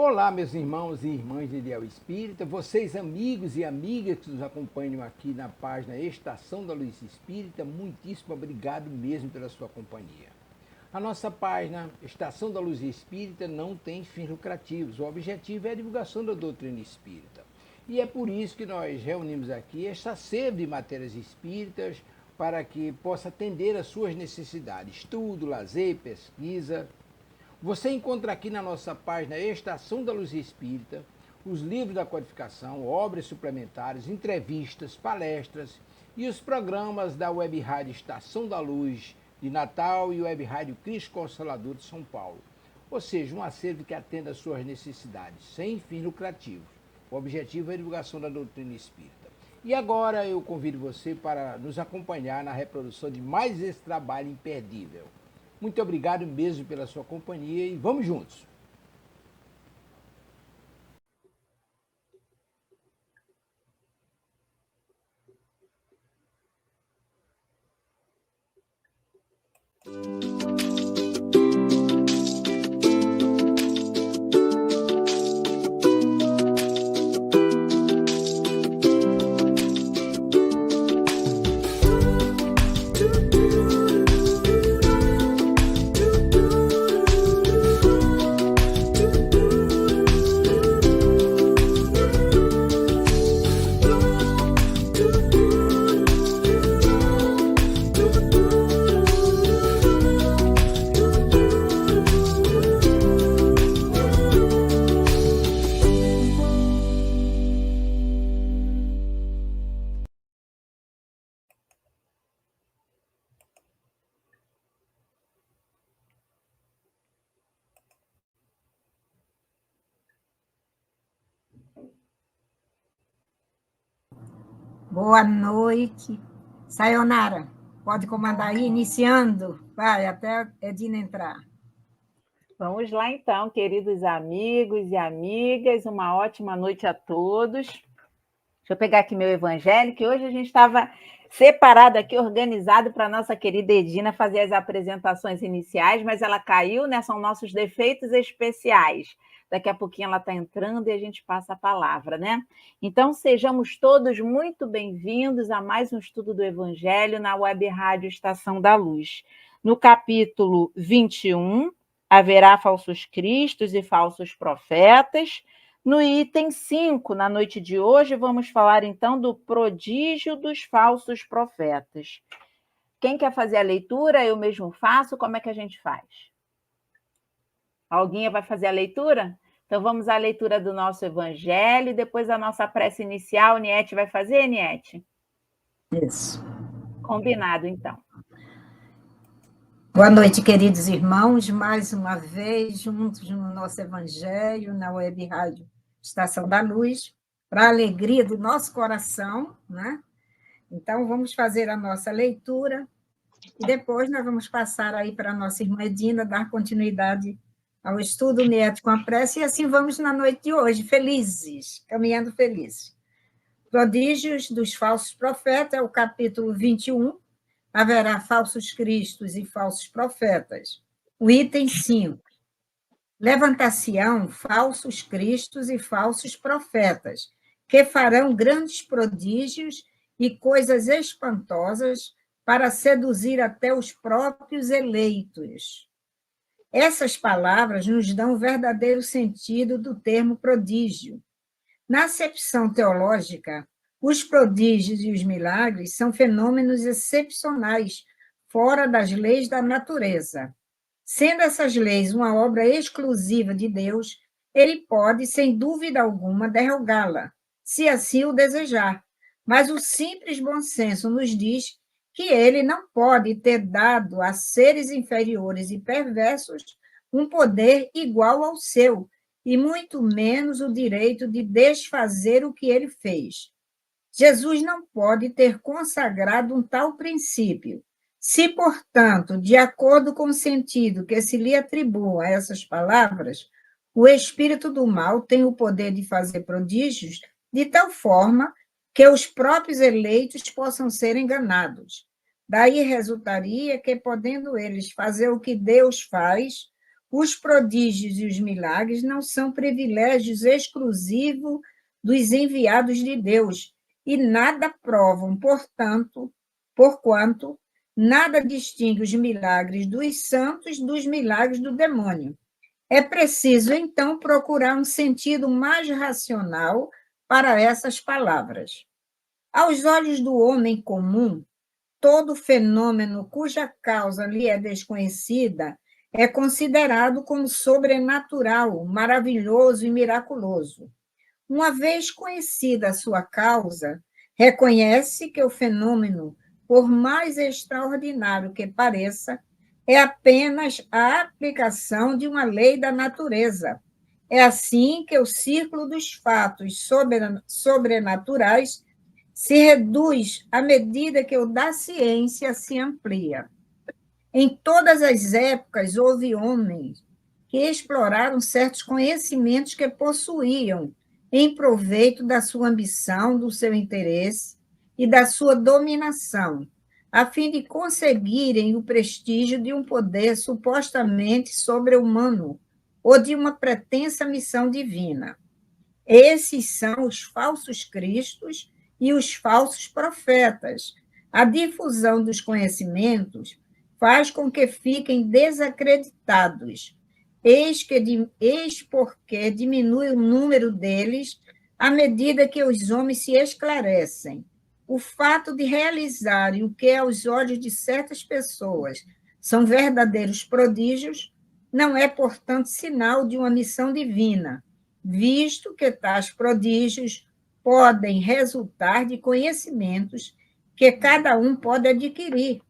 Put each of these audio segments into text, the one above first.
Olá, meus irmãos e irmãs de Ideal Espírita, vocês amigos e amigas que nos acompanham aqui na página Estação da Luz Espírita, muitíssimo obrigado mesmo pela sua companhia. A nossa página Estação da Luz Espírita não tem fins lucrativos, o objetivo é a divulgação da doutrina espírita. E é por isso que nós reunimos aqui esta sede de matérias espíritas para que possa atender às suas necessidades, estudo, lazer, pesquisa. Você encontra aqui na nossa página Estação da Luz Espírita os livros da codificação, obras suplementares, entrevistas, palestras e os programas da Web Rádio Estação da Luz de Natal e Web Rádio Cristo Consolador de São Paulo. Ou seja, um acervo que atenda às suas necessidades, sem fins lucrativos. O objetivo é a divulgação da doutrina espírita. E agora eu convido você para nos acompanhar na reprodução de mais esse trabalho imperdível. Muito obrigado mesmo pela sua companhia e vamos juntos! Boa noite. Sayonara, pode comandar aí, iniciando. Vai, até a Edina entrar. Vamos lá então, queridos amigos e amigas, uma ótima noite a todos. Deixa eu pegar aqui meu evangelho, que hoje a gente estava separado aqui, organizado para a nossa querida Edina fazer as apresentações iniciais, mas ela caiu, né? São nossos defeitos especiais. Daqui a pouquinho ela está entrando e a gente passa a palavra, né? Então, sejamos todos muito bem-vindos a mais um estudo do Evangelho na Web Rádio Estação da Luz. No capítulo 21, haverá falsos cristos e falsos profetas. No item 5, na noite de hoje, vamos falar então do prodígio dos falsos profetas. Quem quer fazer a leitura? Eu mesmo faço. Como é que a gente faz? Alguém vai fazer a leitura? Então, vamos à leitura do nosso evangelho e depois a nossa prece inicial. Niete vai fazer, Niete? Isso. Combinado, então. Boa noite, queridos irmãos. Mais uma vez, juntos no nosso evangelho, na Web Rádio Estação da Luz, para a alegria do nosso coração, né? Então, vamos fazer a nossa leitura e depois nós vamos passar aí para a nossa irmã Edina, dar continuidade ao estudo Niete com a prece, e assim vamos na noite de hoje, felizes, caminhando felizes. Prodígios dos falsos profetas, é o capítulo 21, haverá falsos cristos e falsos profetas. O item 5, levantar-se-ão falsos cristos e falsos profetas, que farão grandes prodígios e coisas espantosas para seduzir até os próprios eleitos. Essas palavras nos dão o verdadeiro sentido do termo prodígio. Na acepção teológica, os prodígios e os milagres são fenômenos excepcionais, fora das leis da natureza. Sendo essas leis uma obra exclusiva de Deus, ele pode, sem dúvida alguma, derrogá-la, se assim o desejar. Mas o simples bom senso nos diz que ele não pode ter dado a seres inferiores e perversos um poder igual ao seu, e muito menos o direito de desfazer o que ele fez. Jesus não pode ter consagrado um tal princípio. Se, portanto, de acordo com o sentido que se lhe atribua a essas palavras, o espírito do mal tem o poder de fazer prodígios de tal forma que os próprios eleitos possam ser enganados. Daí resultaria que, podendo eles fazer o que Deus faz, Os prodígios e os milagres não são privilégios exclusivos dos enviados de Deus e nada provam, porquanto nada distingue os milagres dos santos dos milagres do demônio. É preciso, então, procurar um sentido mais racional para essas palavras. Aos olhos do homem comum, todo fenômeno cuja causa lhe é desconhecida é considerado como sobrenatural, maravilhoso e miraculoso. Uma vez conhecida a sua causa, reconhece que o fenômeno, por mais extraordinário que pareça, é apenas a aplicação de uma lei da natureza. É assim que o círculo dos fatos sobrenaturais se reduz à medida que o da ciência se amplia. Em todas as épocas houve homens que exploraram certos conhecimentos que possuíam, em proveito da sua ambição, do seu interesse e da sua dominação, a fim de conseguirem o prestígio de um poder supostamente sobre-humano ou de uma pretensa missão divina. Esses são os falsos cristos e os falsos profetas. A difusão dos conhecimentos faz com que fiquem desacreditados. Eis porque diminui o número deles à medida que os homens se esclarecem. O fato de realizarem o que, aos olhos de certas pessoas, são verdadeiros prodígios, não é, portanto, sinal de uma missão divina, visto que tais prodígios podem resultar de conhecimentos que cada um pode adquirir,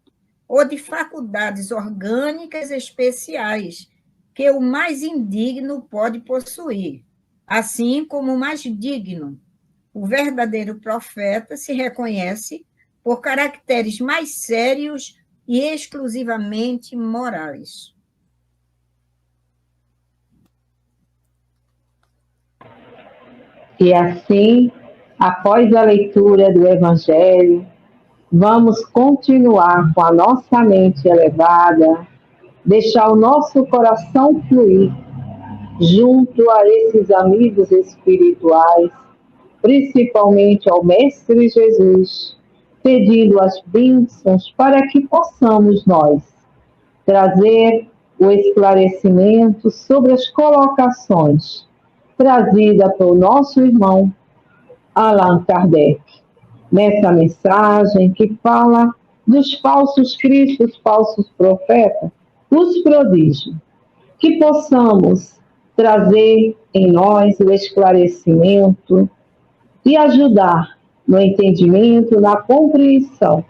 ou de faculdades orgânicas especiais que o mais indigno pode possuir, assim como o mais digno. O verdadeiro profeta se reconhece por caracteres mais sérios e exclusivamente morais. E assim, após a leitura do Evangelho, vamos continuar com a nossa mente elevada, deixar o nosso coração fluir junto a esses amigos espirituais, principalmente ao Mestre Jesus, pedindo as bênçãos para que possamos nós trazer o esclarecimento sobre as colocações trazidas pelo nosso irmão Allan Kardec, nessa mensagem que fala dos falsos cristos, falsos profetas, os prodígios, que possamos trazer em nós o esclarecimento e ajudar no entendimento, na compreensão,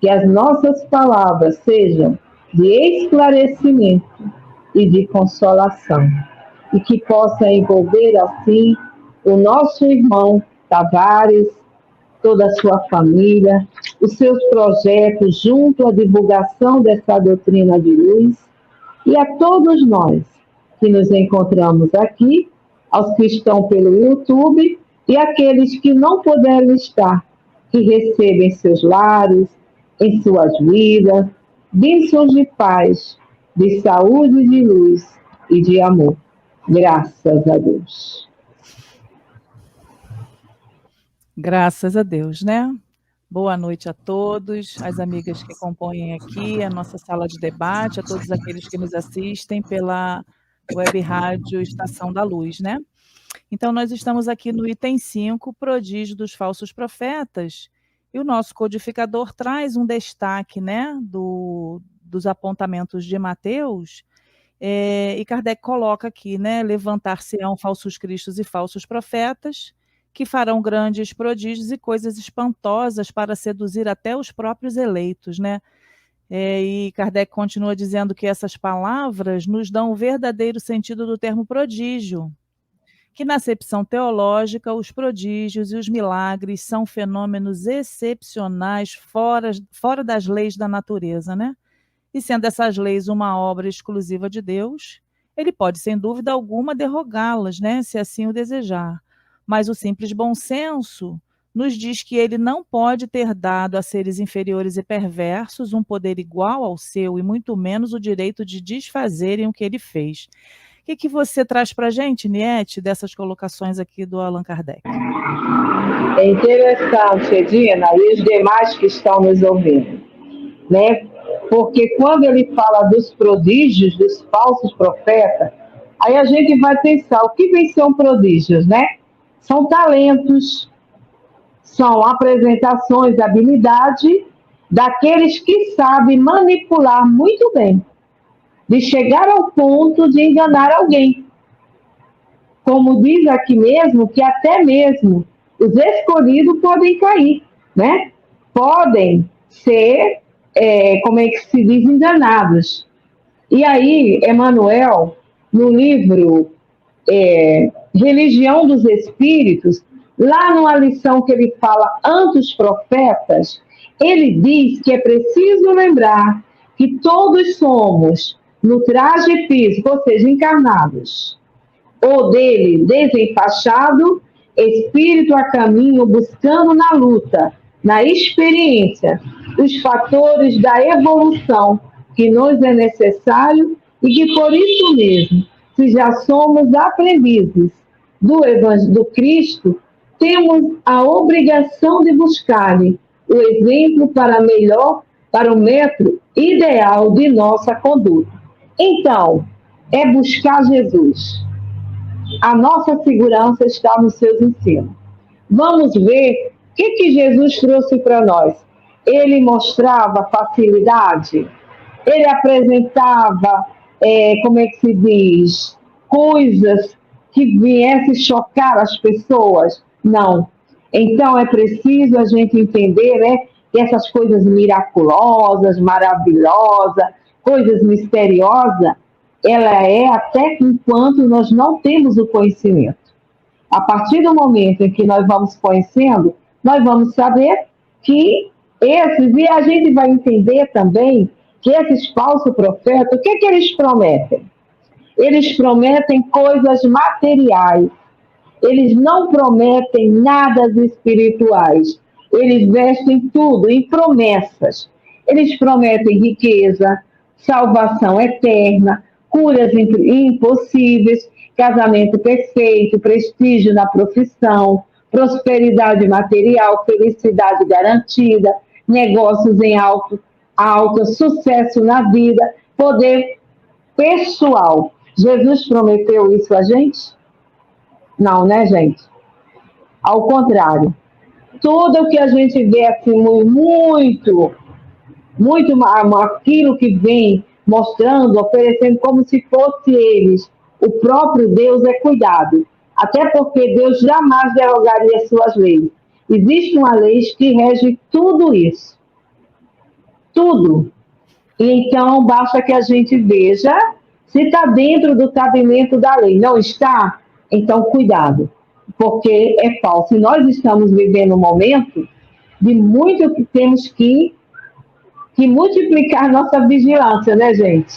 que as nossas palavras sejam de esclarecimento e de consolação, e que possa envolver assim o nosso irmão Tavares, toda a sua família, os seus projetos junto à divulgação dessa doutrina de luz, e a todos nós que nos encontramos aqui, aos que estão pelo YouTube e aqueles que não puderam estar, que recebem em seus lares, em suas vidas, bênçãos de paz, de saúde, de luz e de amor. Graças a Deus. Graças a Deus, né? Boa noite a todos, as amigas que compõem aqui a nossa sala de debate, a todos aqueles que nos assistem pela web rádio Estação da Luz, né? Então, nós estamos aqui no item 5, Prodígio dos Falsos Profetas, e o nosso codificador traz um destaque, né, dos apontamentos de Mateus, e Kardec coloca aqui, né, levantar-se-ão falsos cristos e falsos profetas, que farão grandes prodígios e coisas espantosas para seduzir até os próprios eleitos, né? E Kardec continua dizendo que essas palavras nos dão o verdadeiro sentido do termo prodígio, que na acepção teológica, os prodígios e os milagres são fenômenos excepcionais fora das leis da natureza, né? E sendo essas leis uma obra exclusiva de Deus, ele pode, sem dúvida alguma, derrogá-las, né, se assim o desejar. Mas o simples bom senso nos diz que ele não pode ter dado a seres inferiores e perversos um poder igual ao seu e muito menos o direito de desfazerem o que ele fez. O que você traz para a gente, Niete, dessas colocações aqui do Allan Kardec? É interessante, Edina, e os demais que estão nos ouvindo, né? Porque quando ele fala dos prodígios, dos falsos profetas, aí a gente vai pensar, o que vem são prodígios, né? São talentos, são apresentações, habilidade daqueles que sabem manipular muito bem, de chegar ao ponto de enganar alguém. Como diz aqui mesmo, que até mesmo os escolhidos podem cair, né? Podem ser, como é que se diz, enganados. E aí, Emmanuel, no livro Religião dos Espíritos, lá numa lição que ele fala ante os profetas, ele diz que é preciso lembrar que todos somos no traje físico, ou seja, encarnados, ou dele desenfaixado, espírito a caminho, buscando na luta, na experiência, os fatores da evolução que nos é necessário e que por isso mesmo, se já somos aprendizes do Cristo, temos a obrigação de buscar-lhe o exemplo para melhor, para o método ideal de nossa conduta. Então, é buscar Jesus. A nossa segurança está nos seus ensinos. Vamos ver o que Jesus trouxe para nós. Ele mostrava facilidade, ele apresentava, como é que se diz, coisas que viessem chocar as pessoas. Não. Então é preciso a gente entender, né, que essas coisas miraculosas, maravilhosas, coisas misteriosas, ela é até enquanto nós não temos o conhecimento. A partir do momento em que nós vamos conhecendo, nós vamos saber que esses, e a gente vai entender também que esses falsos profetas, o que eles prometem? Eles prometem coisas materiais. Eles não prometem nada espirituais. Eles vestem tudo em promessas. Eles prometem riqueza, salvação eterna, curas impossíveis, casamento perfeito, prestígio na profissão, prosperidade material, felicidade garantida, negócios em alto, sucesso na vida, poder pessoal. Jesus prometeu isso a gente? Não, né, gente? Ao contrário. Tudo que a gente vê assim, muito aquilo que vem mostrando, oferecendo como se fosse eles, o próprio Deus é cuidado. Até porque Deus jamais derogaria suas leis. Existe uma lei que rege tudo isso. Tudo. E então, basta que a gente veja se está dentro do cabimento da lei. Não está? Então, cuidado. Porque é falso. E nós estamos vivendo um momento de muito que temos que multiplicar nossa vigilância, né, gente?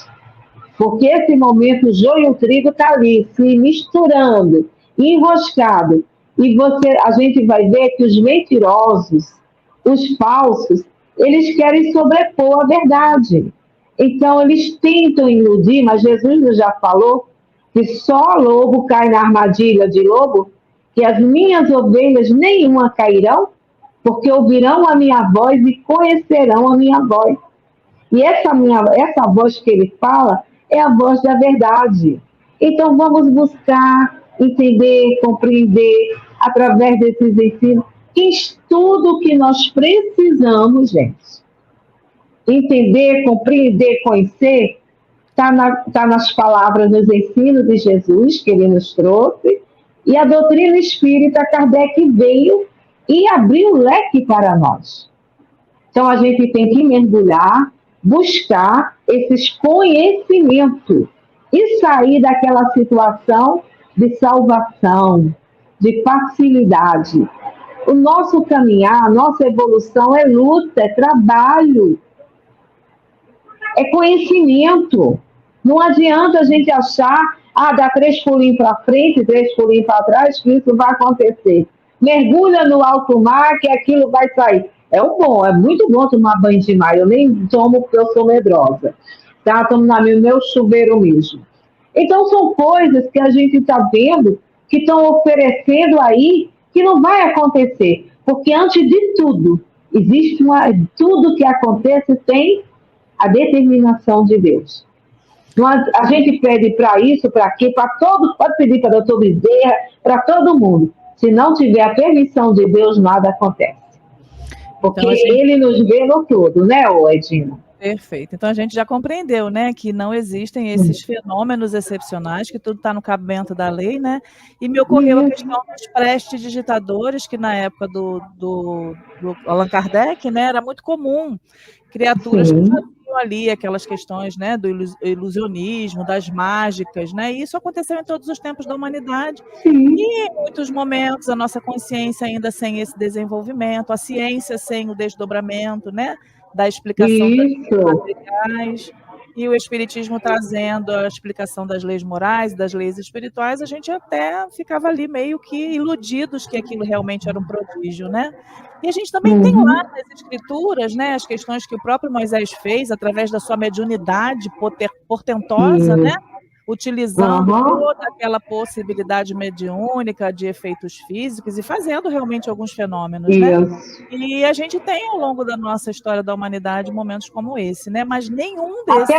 Porque esse momento, o joio e o trigo está ali, se misturando, enroscado. E a gente vai ver que os mentirosos, os falsos, eles querem sobrepor a verdade. Então, eles tentam iludir, mas Jesus já falou que só lobo cai na armadilha de lobo, que as minhas ovelhas nenhuma cairão, porque ouvirão a minha voz e conhecerão a minha voz. E essa voz que ele fala é a voz da verdade. Então, vamos buscar entender, compreender, através desses ensinos, tudo que nós precisamos, gente. Entender, compreender, conhecer, está nas palavras, nos ensinos de Jesus, que ele nos trouxe, e a doutrina espírita, Kardec veio e abriu o leque para nós. Então, a gente tem que mergulhar, buscar esses conhecimentos e sair daquela situação de salvação, de facilidade. O nosso caminhar, a nossa evolução é luta, é trabalho, é conhecimento. Não adianta a gente achar, dá 3 pulinhos para frente, 3 pulinhos para trás, que isso vai acontecer. mergulha no alto mar que aquilo vai sair. É muito bom tomar banho de mar. Eu nem tomo porque eu sou medrosa. Tá? Tomo no meu chuveiro mesmo. Então, são coisas que a gente está vendo que estão oferecendo aí que não vai acontecer. Porque, antes de tudo, tudo que acontece tem a determinação de Deus. A gente pede para isso, para quê? Para todos, pode pedir para o doutor Bezerra, para todo mundo. Se não tiver a permissão de Deus, nada acontece. Porque então, ele nos vê no todo, né, Edina? Perfeito. Então, a gente já compreendeu, né, que não existem esses fenômenos excepcionais, que tudo está no cabimento da lei, né? E me ocorreu a questão dos prestidigitadores, que na época do Allan Kardec, né, era muito comum. Criaturas que faziam ali aquelas questões, né, do ilusionismo, das mágicas, né? E isso aconteceu em todos os tempos da humanidade. E em muitos momentos a nossa consciência ainda sem esse desenvolvimento, a ciência sem o desdobramento, né, da explicação das leis materiais, e o Espiritismo trazendo a explicação das leis morais, das leis espirituais, a gente até ficava ali meio que iludidos que aquilo realmente era um prodígio, né? E a gente também tem lá nas escrituras, né, as questões que o próprio Moisés fez através da sua mediunidade portentosa, né? Utilizando toda aquela possibilidade mediúnica de efeitos físicos e fazendo realmente alguns fenômenos, né? E a gente tem, ao longo da nossa história da humanidade, momentos como esse, né? Mas nenhum desses...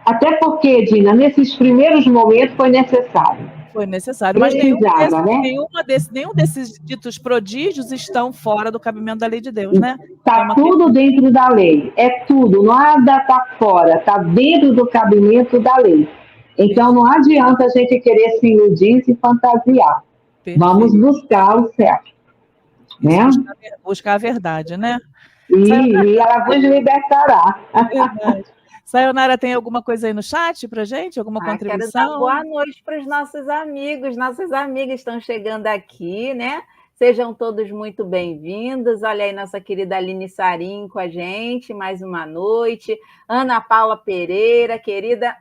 Até porque, Dina, nesses primeiros momentos foi necessário. Foi necessário, mas nenhum desses ditos prodígios estão fora do cabimento da lei de Deus, né? Está tudo dentro da lei, é tudo, nada está fora, está dentro do cabimento da lei. Então, não adianta a gente querer se iludir e se fantasiar. Perfeito. Vamos buscar o certo. Né? Buscar a verdade, né? E ela vos libertará. Verdade. Sayonara, tem alguma coisa aí no chat para gente? Alguma contribuição? Quero dar boa noite para os nossos amigos. Nossas amigas estão chegando aqui, né? Sejam todos muito bem-vindos. Olha aí nossa querida Aline Sarim com a gente, mais uma noite. Ana Paula Pereira, querida,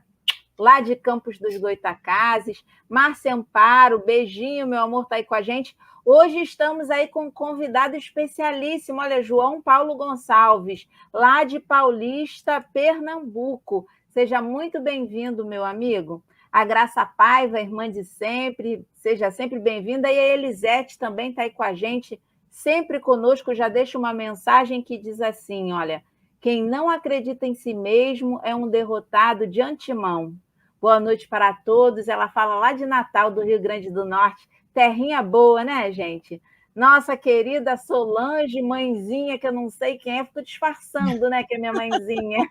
lá de Campos dos Goitacazes. Márcia Amparo, beijinho, meu amor, tá aí com a gente. Hoje estamos aí com um convidado especialíssimo, olha, João Paulo Gonçalves, lá de Paulista, Pernambuco. Seja muito bem-vindo, meu amigo. A Graça Paiva, irmã de sempre, seja sempre bem-vinda. E a Elisete também está aí com a gente, sempre conosco. Já deixa uma mensagem que diz assim, olha, quem não acredita em si mesmo é um derrotado de antemão. Boa noite para todos. Ela fala lá de Natal, do Rio Grande do Norte. Terrinha boa, né, gente? Nossa querida Solange, mãezinha, que eu não sei quem é, fico disfarçando, né, que é minha mãezinha.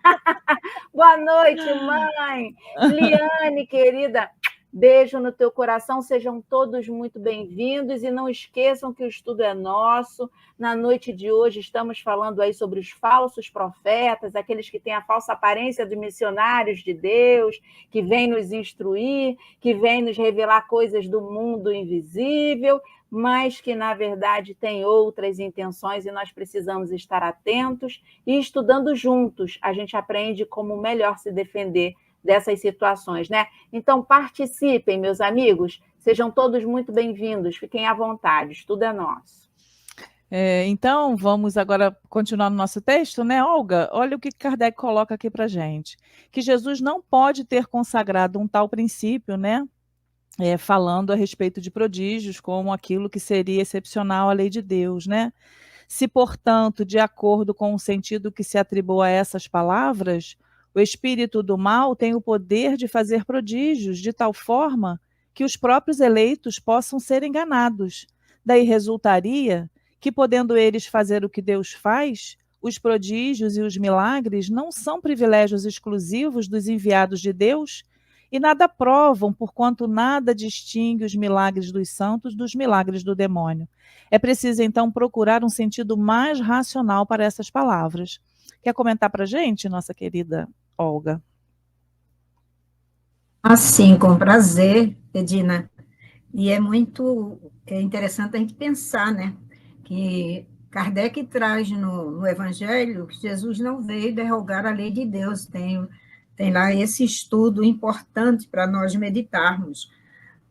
Boa noite, mãe. Liane, querida, beijo no teu coração, sejam todos muito bem-vindos e não esqueçam que o estudo é nosso. Na noite de hoje estamos falando aí sobre os falsos profetas, aqueles que têm a falsa aparência de missionários de Deus, que vêm nos instruir, que vêm nos revelar coisas do mundo invisível, mas que, na verdade, têm outras intenções e nós precisamos estar atentos e estudando juntos. A gente aprende como melhor se defender dessas situações, né? Então, participem, meus amigos, sejam todos muito bem-vindos, fiquem à vontade, estudo é nosso. Então, vamos agora continuar no nosso texto, né, Olga? Olha o que Kardec coloca aqui para a gente, que Jesus não pode ter consagrado um tal princípio, né, falando a respeito de prodígios, como aquilo que seria excepcional à lei de Deus, né? Se, portanto, de acordo com o sentido que se atribua a essas palavras, o espírito do mal tem o poder de fazer prodígios de tal forma que os próprios eleitos possam ser enganados. Daí resultaria que, podendo eles fazer o que Deus faz, os prodígios e os milagres não são privilégios exclusivos dos enviados de Deus e nada provam, porquanto nada distingue os milagres dos santos dos milagres do demônio. É preciso, então, procurar um sentido mais racional para essas palavras. Quer comentar para a gente, nossa querida Olga? Assim, com prazer, Edina. E é muito interessante a gente pensar, né? Que Kardec traz no Evangelho que Jesus não veio derrogar a lei de Deus. Tem lá esse estudo importante para nós meditarmos.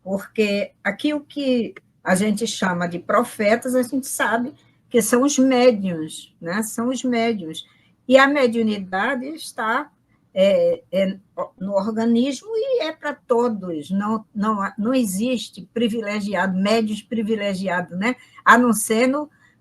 Porque aqui o que a gente chama de profetas, a gente sabe que são os médiuns, né? São os médiuns. E a mediunidade está no organismo e é para todos, não existe privilegiado, médios privilegiados, né? A não ser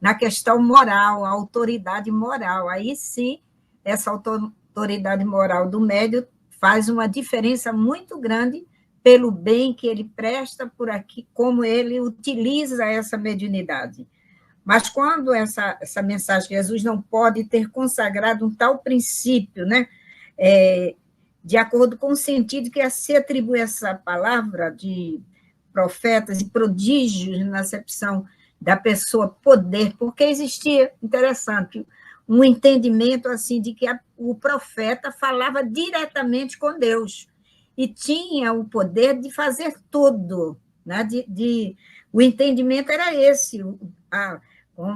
na questão moral, a autoridade moral. Aí sim, essa autoridade moral do médium faz uma diferença muito grande pelo bem que ele presta por aqui, como ele utiliza essa mediunidade. Mas quando essa mensagem de Jesus não pode ter consagrado um tal princípio, né? De acordo com o sentido que se atribui essa palavra de profetas e prodígios na acepção da pessoa poder, porque existia, interessante, um entendimento assim de que o profeta falava diretamente com Deus e tinha o poder de fazer tudo, né? O entendimento era esse,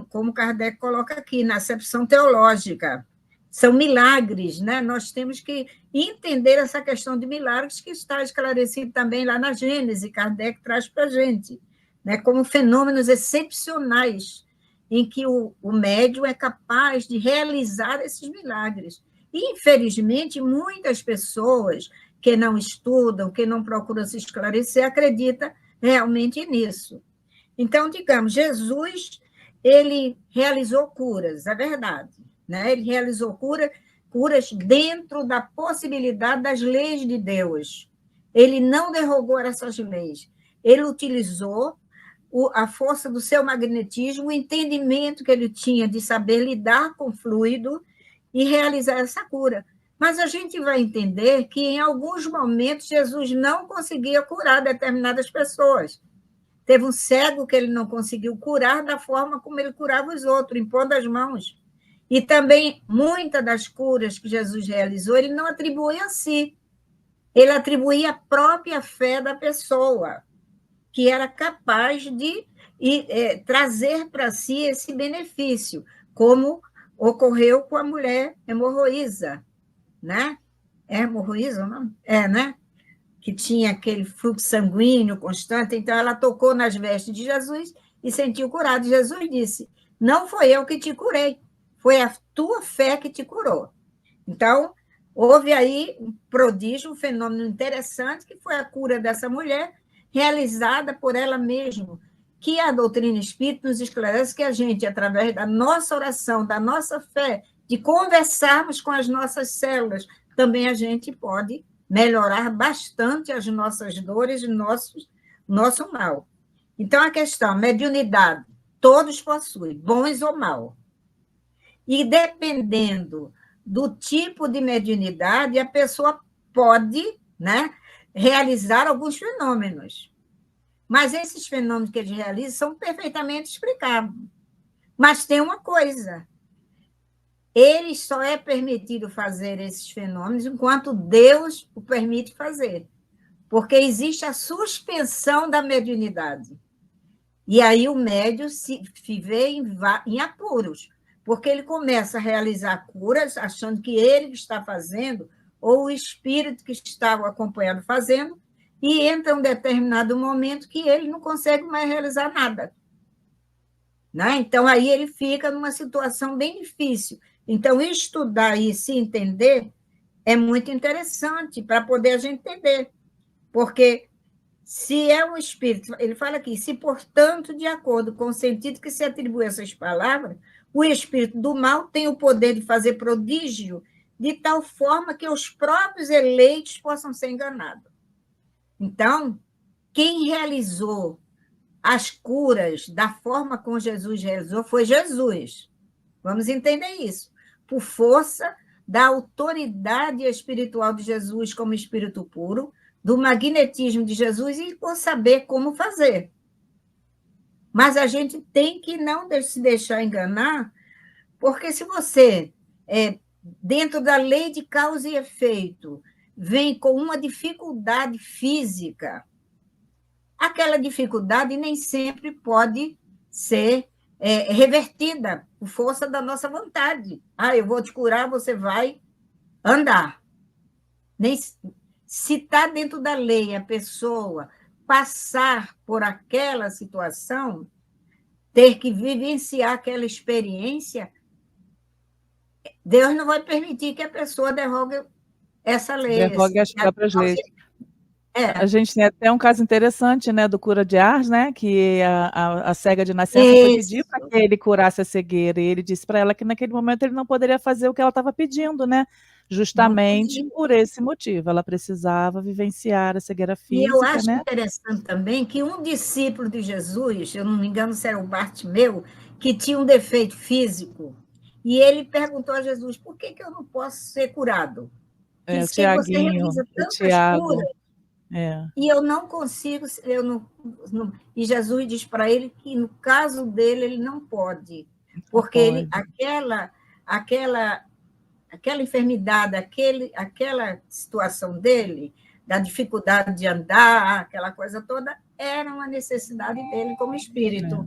como Kardec coloca aqui, na acepção teológica. São milagres, né? Nós temos que entender essa questão de milagres que está esclarecido também lá na Gênese, Kardec traz para a gente, né? Como fenômenos excepcionais em que o médium é capaz de realizar esses milagres. E, infelizmente, muitas pessoas que não estudam, que não procuram se esclarecer, acreditam realmente nisso. Então, digamos, Jesus, ele realizou curas, é verdade, né? Ele realizou curas dentro da possibilidade das leis de Deus. Ele não derrogou essas leis. Ele utilizou a força do seu magnetismo, o entendimento que ele tinha de saber lidar com o fluido e realizar essa cura. Mas a gente vai entender que, em alguns momentos, Jesus não conseguia curar determinadas pessoas. Teve um cego que ele não conseguiu curar da forma como ele curava os outros, impondo as mãos. E também, muitas das curas que Jesus realizou, ele não atribuía a si. Ele atribuía a própria fé da pessoa, que era capaz de trazer para si esse benefício, como ocorreu com a mulher hemorroísa, né? É hemorroísa, não? Né? Que tinha aquele fluxo sanguíneo constante, então ela tocou nas vestes de Jesus e sentiu curado. Jesus disse, não foi eu que te curei, foi a tua fé que te curou. Então, houve aí um prodígio, um fenômeno interessante, que foi a cura dessa mulher, realizada por ela mesma, que a doutrina espírita nos esclarece que a gente, através da nossa oração, da nossa fé, de conversarmos com as nossas células, também a gente pode melhorar bastante as nossas dores e nosso mal. Então, a questão, mediunidade, todos possuem, bons ou mal. E dependendo do tipo de mediunidade, a pessoa pode, né, realizar alguns fenômenos. Mas esses fenômenos que eles realizam são perfeitamente explicados. Mas tem uma coisa, ele só é permitido fazer esses fenômenos enquanto Deus o permite fazer, porque existe a suspensão da mediunidade. E aí o médium se vê em apuros, porque ele começa a realizar curas, achando que ele está fazendo, ou o espírito que estava acompanhando fazendo, e entra um determinado momento que ele não consegue mais realizar nada. Né? Então, aí ele fica numa situação bem difícil. Então, estudar e se entender é muito interessante para poder a gente entender. Porque se é um espírito, ele fala aqui, se, portanto, de acordo com o sentido que se atribui a essas palavras, o espírito do mal tem o poder de fazer prodígio de tal forma que os próprios eleitos possam ser enganados. Então, quem realizou as curas da forma como Jesus realizou foi Jesus. Vamos entender isso. Por força da autoridade espiritual de Jesus como espírito puro, do magnetismo de Jesus e por saber como fazer. Mas a gente tem que não se deixar enganar, porque se você, dentro da lei de causa e efeito, vem com uma dificuldade física, aquela dificuldade nem sempre pode ser revertida por força da nossa vontade. Eu vou te curar, você vai andar. Se está dentro da lei, a pessoa passar por aquela situação, ter que vivenciar aquela experiência, Deus não vai permitir que a pessoa derrogue essa lei. Derrogue as próprias leis. A É, gente tem até um caso interessante, né, do cura de Ars, né, que a cega de nascença foi pedir isso. para que ele curasse a cegueira, e ele disse para ela que naquele momento ele não poderia fazer o que ela estava pedindo, né, Não justamente podia. por esse motivo, ela precisava vivenciar a cegueira E eu física, acho né? interessante também que um discípulo de Jesus, eu não me engano se era o Bartimeu, que tinha um defeito físico, e ele perguntou a Jesus, por que que eu não posso ser curado? O Diz que você Tiaguinho, realiza o tantas Tiago, curas, e eu não consigo, e Jesus diz para ele que no caso dele ele não pode, porque ele, pode. aquela enfermidade, aquela situação dele, da dificuldade de andar, aquela coisa toda, era uma necessidade dele como espírito.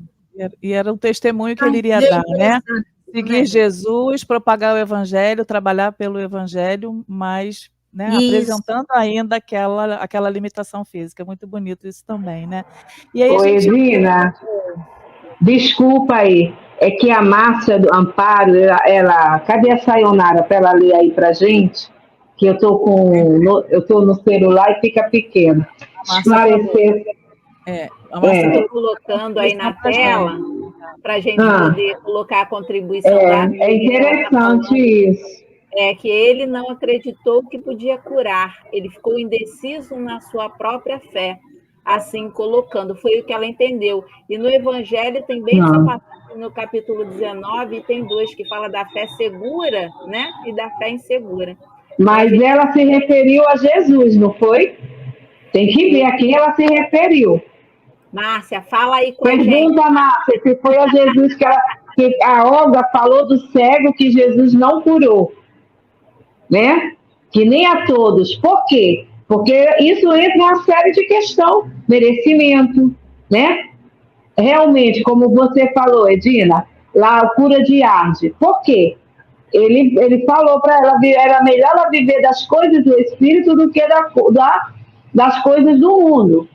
E era um testemunho que Então, ele iria bem dar, né? interessante, Seguir né? Jesus, propagar o evangelho, trabalhar pelo evangelho, mas, né, Isso. apresentando ainda aquela limitação física. É muito bonito isso também, né? E aí a Ô, gente... Edina, desculpa aí. É que a Márcia do Amparo, cadê a Sayonara para ela ler aí pra gente? Que eu tô no celular e fica pequeno. Esclarecer. A Márcia Estou colocando aí na tela para a gente poder colocar a contribuição da amiga. É interessante isso. Que ele não acreditou que podia curar, ele ficou indeciso na sua própria fé, assim colocando, foi o que ela entendeu. E no Evangelho tem bem essa passagem no capítulo 19, tem 2 que fala da fé segura, né, e da fé insegura. Mas ela se referiu a Jesus, não foi? Tem que ver a quem ela se referiu. Márcia, fala aí com a gente. Pergunta, Márcia, se foi a Jesus que a Olga falou do cego que Jesus não curou, né? Que nem a todos. Por quê? Porque isso entra uma série de questões, merecimento, né? Realmente, como você falou, Edina, lá a cura de Arde. Por quê? Ele falou para ela que era melhor ela viver das coisas do Espírito do que das coisas do mundo.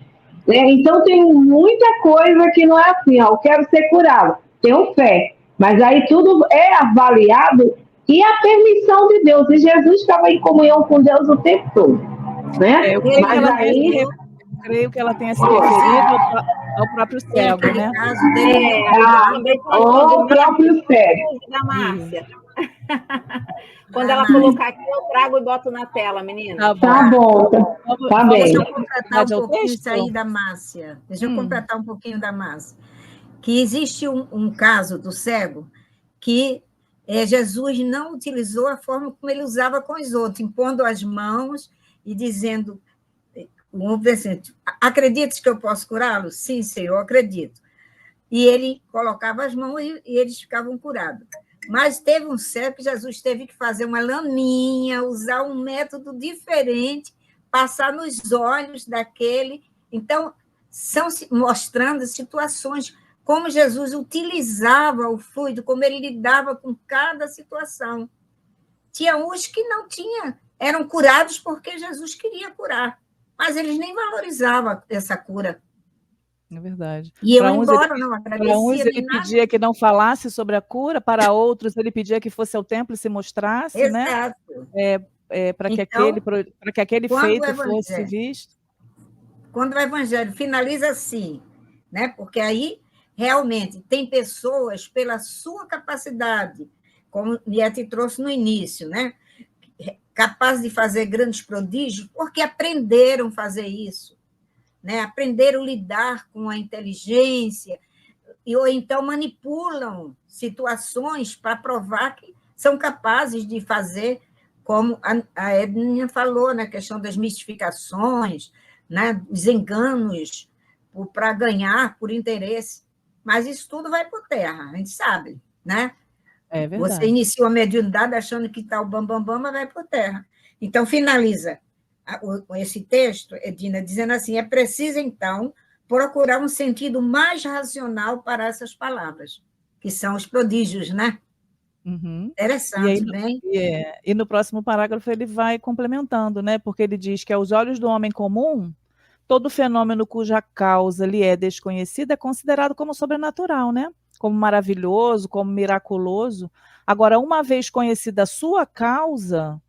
Né? Então, tem muita coisa que não é assim, ó, eu quero ser curado, tenho fé. Mas aí tudo é avaliado e a permissão de Deus. E Jesus estava em comunhão com Deus o tempo todo. Né? Eu creio que ela tenha se referido ao próprio cego, né? Caso dele, o próprio cego. Da Márcia. Quando ela colocar aqui, eu trago e boto na tela, menina. Tá bom. Tá bem. Deixa eu completar um pouquinho isso aí da Márcia. Deixa eu completar um pouquinho da Márcia. Que existe um caso do cego que Jesus não utilizou a forma como ele usava com os outros, impondo as mãos e dizendo, acreditas que eu posso curá-lo? Sim, Senhor, acredito. E ele colocava as mãos e eles ficavam curados. Mas teve um cego que Jesus teve que fazer uma laminha, usar um método diferente, passar nos olhos daquele. Então, são mostrando situações, como Jesus utilizava o fluido, como ele lidava com cada situação. Tinha uns que não tinham, eram curados porque Jesus queria curar, mas eles nem valorizavam essa cura. É verdade. E eu, embora não agradecia, para uns ele pedia que não falasse sobre a cura, para outros ele pedia que fosse ao templo e se mostrasse, exato, né? Para que aquele feito fosse visto. Quando o Evangelho finaliza assim, né? Porque aí realmente tem pessoas pela sua capacidade, como Niete trouxe no início, né? Capazes de fazer grandes prodígios, porque aprenderam a fazer isso. Né? Aprenderam a lidar com a inteligência, ou então manipulam situações para provar que são capazes de fazer, como a Edna falou, na questão das mistificações, né? Os enganos para ganhar por interesse. Mas isso tudo vai por terra, a gente sabe. Né? É verdade. Você inicia a mediunidade achando que está o bambambam, mas vai por terra. Então, finaliza esse texto, Edina, dizendo assim, é preciso, então, procurar um sentido mais racional para essas palavras, que são os prodígios, né? Interessante, bem. E no próximo parágrafo ele vai complementando, né? Porque ele diz que aos olhos do homem comum, todo fenômeno cuja causa lhe é desconhecida é considerado como sobrenatural, né? Como maravilhoso, como miraculoso. Agora, uma vez conhecida a sua causa,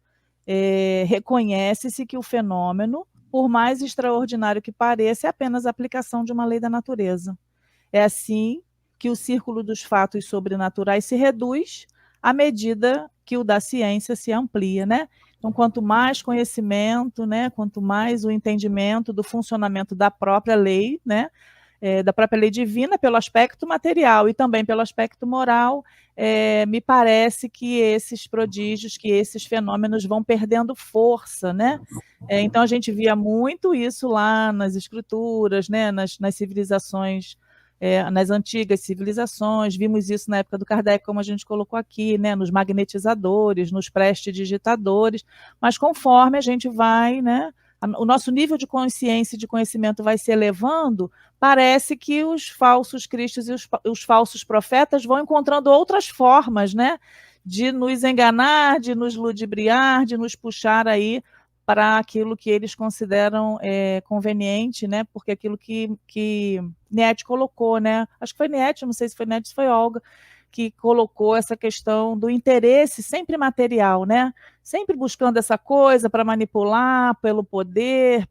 reconhece-se que o fenômeno, por mais extraordinário que pareça, é apenas a aplicação de uma lei da natureza. É assim que o círculo dos fatos sobrenaturais se reduz à medida que o da ciência se amplia, né? Então, quanto mais conhecimento, né, quanto mais o entendimento do funcionamento da própria lei, né, da própria lei divina, pelo aspecto material e também pelo aspecto moral, me parece que esses prodígios, que esses fenômenos vão perdendo força, né? Então, a gente via muito isso lá nas escrituras, né, nas civilizações, nas antigas civilizações, vimos isso na época do Kardec, como a gente colocou aqui, né, nos magnetizadores, nos prestidigitadores, mas conforme a gente vai, né, o nosso nível de consciência e de conhecimento vai se elevando, parece que os falsos cristos e os falsos profetas vão encontrando outras formas, né, de nos enganar, de nos ludibriar, de nos puxar aí para aquilo que eles consideram conveniente, né? Porque aquilo que Nietzsche colocou, né? Acho que foi Nietzsche, não sei se foi Nietzsche, se foi Olga, que colocou essa questão do interesse sempre material, né? Sempre buscando essa coisa para manipular pelo poder,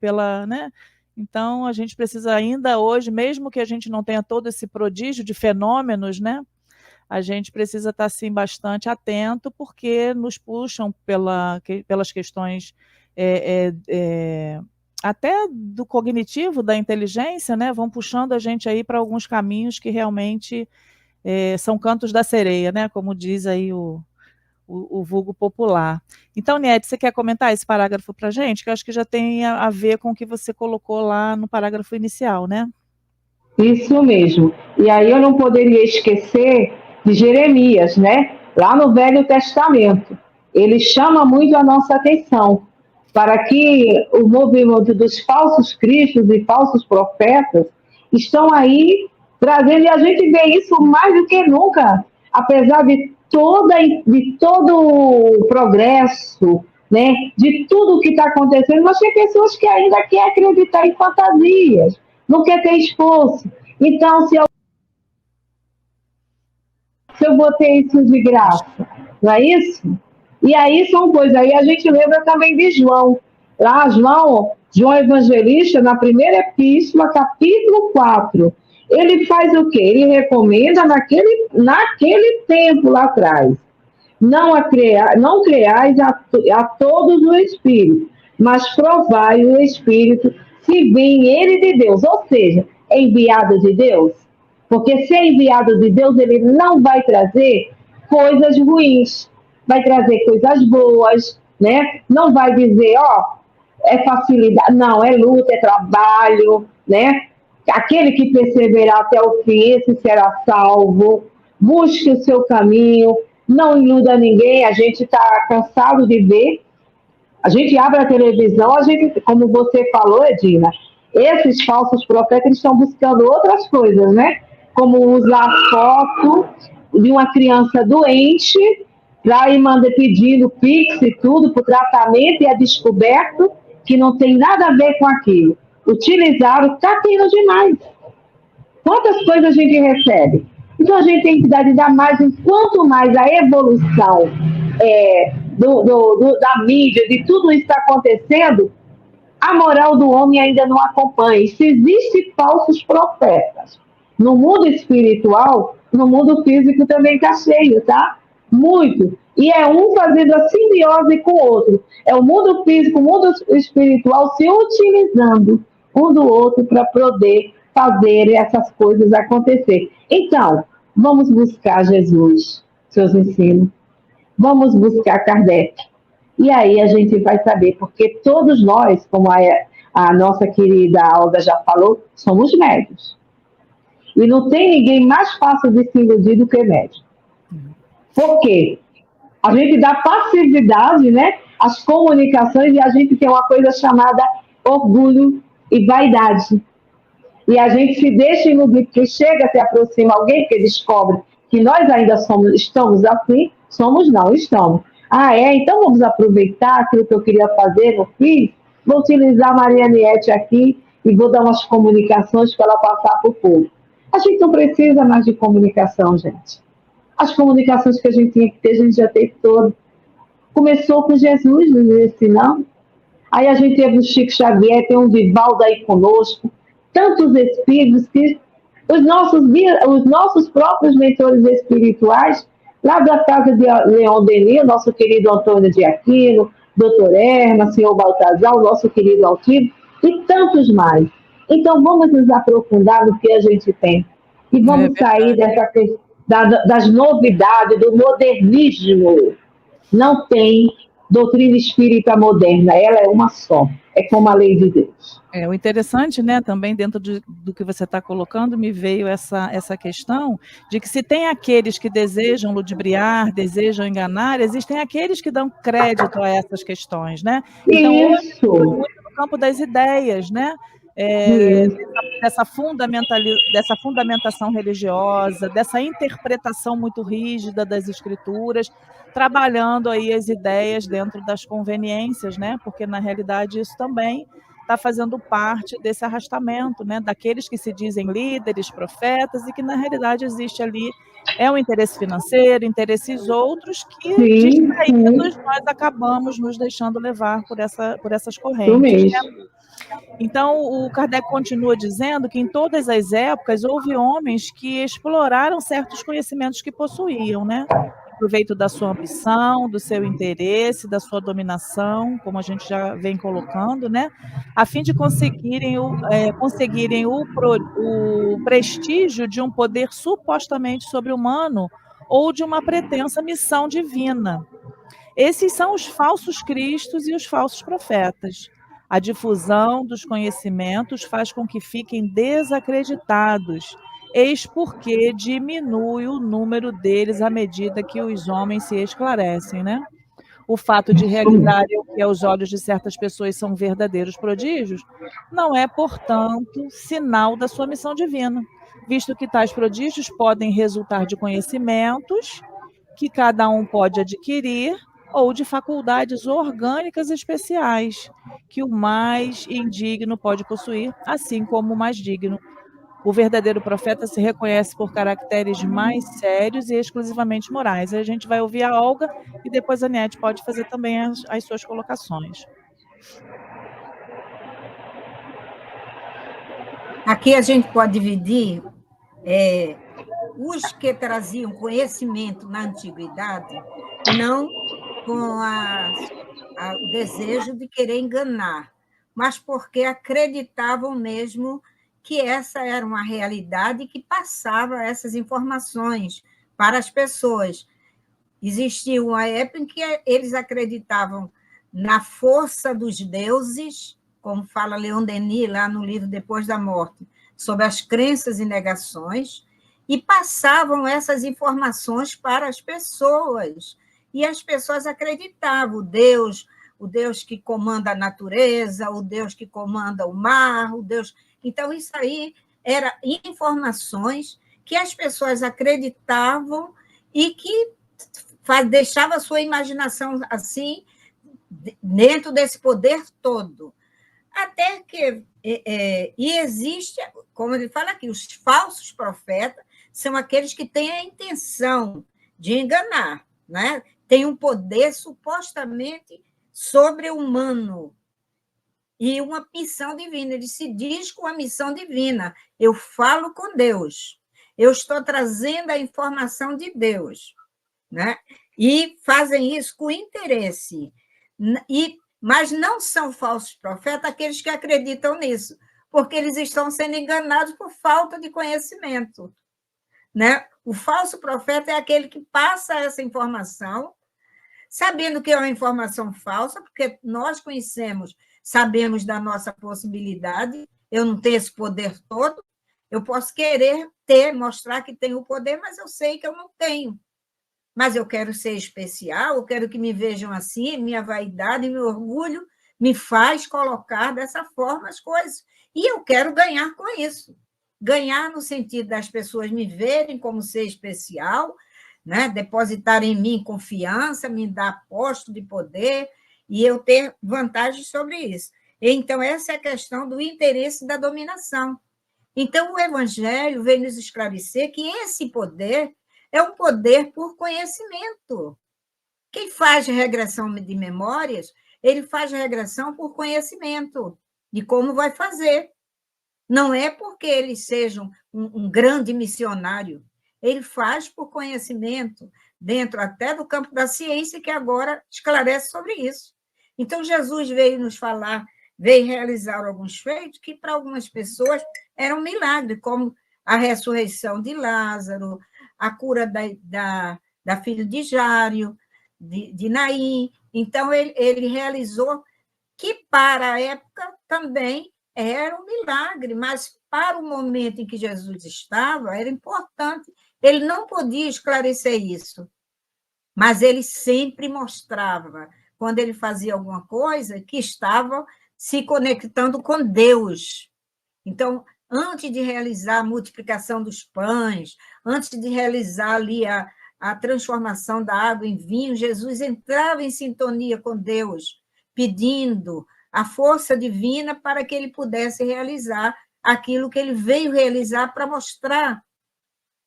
né? Então, a gente precisa ainda hoje, mesmo que a gente não tenha todo esse prodígio de fenômenos, né? A gente precisa estar, sim, bastante atento, porque nos puxam pelas questões até do cognitivo, da inteligência, né? Vão puxando a gente aí para alguns caminhos que realmente são cantos da sereia, né? Como diz aí o vulgo popular. Então, Niete, você quer comentar esse parágrafo para a gente? Que eu acho que já tem a ver com o que você colocou lá no parágrafo inicial, né? Isso mesmo. E aí eu não poderia esquecer de Jeremias, né? Lá no Velho Testamento. Ele chama muito a nossa atenção para que o movimento dos falsos cristos e falsos profetas estão aí trazendo, e a gente vê isso mais do que nunca, apesar de todo o progresso, né, de tudo que está acontecendo, mas tem pessoas que ainda querem acreditar em fantasias, não quer ter esforço. Então, se eu vou ter isso de graça, não é isso? E aí são coisas, aí a gente lembra também de João. Lá, João Evangelista, na primeira epístola, capítulo 4, ele faz o quê? Ele recomenda naquele tempo lá atrás, não creais a todos o Espírito, mas provai o Espírito se vem ele de Deus, ou seja, é enviado de Deus. Porque se é enviado de Deus, ele não vai trazer coisas ruins, vai trazer coisas boas, né? Não vai dizer, é facilidade, não, é luta, é trabalho, né? Aquele que perseverar até o fim, esse será salvo. Busque o seu caminho, não iluda ninguém. A gente está cansado de ver. A gente abre a televisão, como você falou, Edina, esses falsos profetas estão buscando outras coisas, né? Como usar foto de uma criança doente para ir pedindo Pix e tudo para o tratamento, e é descoberto que não tem nada a ver com aquilo. Utilizaram, está tendo demais. Quantas coisas a gente recebe? Então a gente tem que dar ainda mais, quanto mais a evolução da mídia, de tudo isso está acontecendo, a moral do homem ainda não acompanha. Se existem falsos profetas no mundo espiritual, no mundo físico também está cheio, tá? Muito. E é um fazendo a simbiose com o outro. É o mundo físico, o mundo espiritual se utilizando um do outro para poder fazer essas coisas acontecer. Então, vamos buscar Jesus, seus ensinos. Vamos buscar Kardec. E aí a gente vai saber, porque todos nós, como a nossa querida Olga já falou, somos médios. E não tem ninguém mais fácil de se iludir do que médico. Por quê? A gente dá passividade, né, às comunicações, e a gente tem uma coisa chamada orgulho e vaidade. E a gente se deixa iludir, porque chega, se aproxima alguém que descobre que nós ainda estamos assim, não estamos. Então vamos aproveitar aquilo que eu queria fazer no filho, vou utilizar a Maria Niete aqui e vou dar umas comunicações para ela passar para o povo. A gente não precisa mais de comunicação, gente. As comunicações que a gente tinha que ter, a gente já teve todas. Começou com Jesus nos ensinando. Aí a gente teve o Chico Xavier, tem um Divaldo aí conosco. Tantos espíritos que os nossos próprios mentores espirituais, lá da casa de Leon Denis, nosso querido Antônio de Aquino, Dr. Erma, senhor Baltazar, o nosso querido Altivo, e tantos mais. Então, vamos nos aprofundar no que a gente tem. E vamos sair das novidades, do modernismo. Não tem doutrina espírita moderna, ela é uma só. É como a lei de Deus. O interessante, né, também dentro do que você está colocando, me veio essa questão de que se tem aqueles que desejam ludibriar, desejam enganar, existem aqueles que dão crédito a essas questões, né? Então, hoje, muito no campo das ideias, né? Dessa fundamentação religiosa, dessa interpretação muito rígida das escrituras, trabalhando aí as ideias dentro das conveniências, né? Porque, na realidade, isso também está fazendo parte desse arrastamento, né? Daqueles que se dizem líderes, profetas, e que, na realidade, existe ali um interesse financeiro, interesses outros que, distraídos, nós acabamos nos deixando levar por essas correntes, né? Então, o Kardec continua dizendo que em todas as épocas houve homens que exploraram certos conhecimentos que possuíam, né? Proveito da sua ambição, do seu interesse, da sua dominação, como a gente já vem colocando, né? A fim de conseguirem o prestígio de um poder supostamente sobre-humano ou de uma pretensa missão divina. Esses são os falsos cristos e os falsos profetas. A difusão dos conhecimentos faz com que fiquem desacreditados, eis porque diminui o número deles à medida que os homens se esclarecem, né? O fato de realizarem o que aos olhos de certas pessoas são verdadeiros prodígios não é, portanto, sinal da sua missão divina, visto que tais prodígios podem resultar de conhecimentos que cada um pode adquirir ou de faculdades orgânicas especiais que o mais indigno pode possuir, assim como o mais digno. O verdadeiro profeta se reconhece por caracteres mais sérios e exclusivamente morais. A gente vai ouvir a Olga e depois a Niete pode fazer também as suas colocações. Aqui a gente pode dividir os que traziam conhecimento na antiguidade, não com o desejo de querer enganar, mas porque acreditavam mesmo que essa era uma realidade que passava essas informações para as pessoas. Existia uma época em que eles acreditavam na força dos deuses, como fala Leon Denis lá no livro Depois da Morte, sobre as crenças e negações, e passavam essas informações para as pessoas. E as pessoas acreditavam, o Deus que comanda a natureza, o Deus que comanda o mar, o Deus... Então, isso aí eram informações que as pessoas acreditavam e que deixava a sua imaginação assim, dentro desse poder todo. Até que... e existe, como ele fala aqui, os falsos profetas são aqueles que têm a intenção de enganar, né? Tem um poder supostamente sobre-humano e uma missão divina. Ele se diz com a missão divina. Eu falo com Deus. Eu estou trazendo a informação de Deus, né? E fazem isso com interesse. Mas não são falsos profetas aqueles que acreditam nisso, porque eles estão sendo enganados por falta de conhecimento, né? O falso profeta é aquele que passa essa informação, sabendo que é uma informação falsa, porque nós conhecemos, sabemos da nossa possibilidade, eu não tenho esse poder todo, eu posso querer mostrar que tenho o poder, mas eu sei que eu não tenho. Mas eu quero ser especial, eu quero que me vejam assim, minha vaidade, meu orgulho me faz colocar dessa forma as coisas. E eu quero ganhar com isso. Ganhar no sentido das pessoas me verem como ser especial, né? Depositarem em mim confiança, me dar posto de poder, e eu ter vantagem sobre isso. Então, essa é a questão do interesse da dominação. Então, o Evangelho vem nos esclarecer que esse poder é um poder por conhecimento. Quem faz regressão de memórias, ele faz regressão por conhecimento de como vai fazer. Não é porque ele seja um grande missionário, ele faz por conhecimento, dentro até do campo da ciência, que agora esclarece sobre isso. Então, Jesus veio nos falar, veio realizar alguns feitos que, para algumas pessoas, eram milagres, como a ressurreição de Lázaro, a cura da filha de Jário, de Naim. Então, ele realizou que, para a época, também era um milagre, mas para o momento em que Jesus estava, era importante. Ele não podia esclarecer isso, mas ele sempre mostrava, quando ele fazia alguma coisa, que estava se conectando com Deus. Então, antes de realizar a multiplicação dos pães, antes de realizar ali a transformação da água em vinho, Jesus entrava em sintonia com Deus, pedindo a força divina para que ele pudesse realizar aquilo que ele veio realizar para mostrar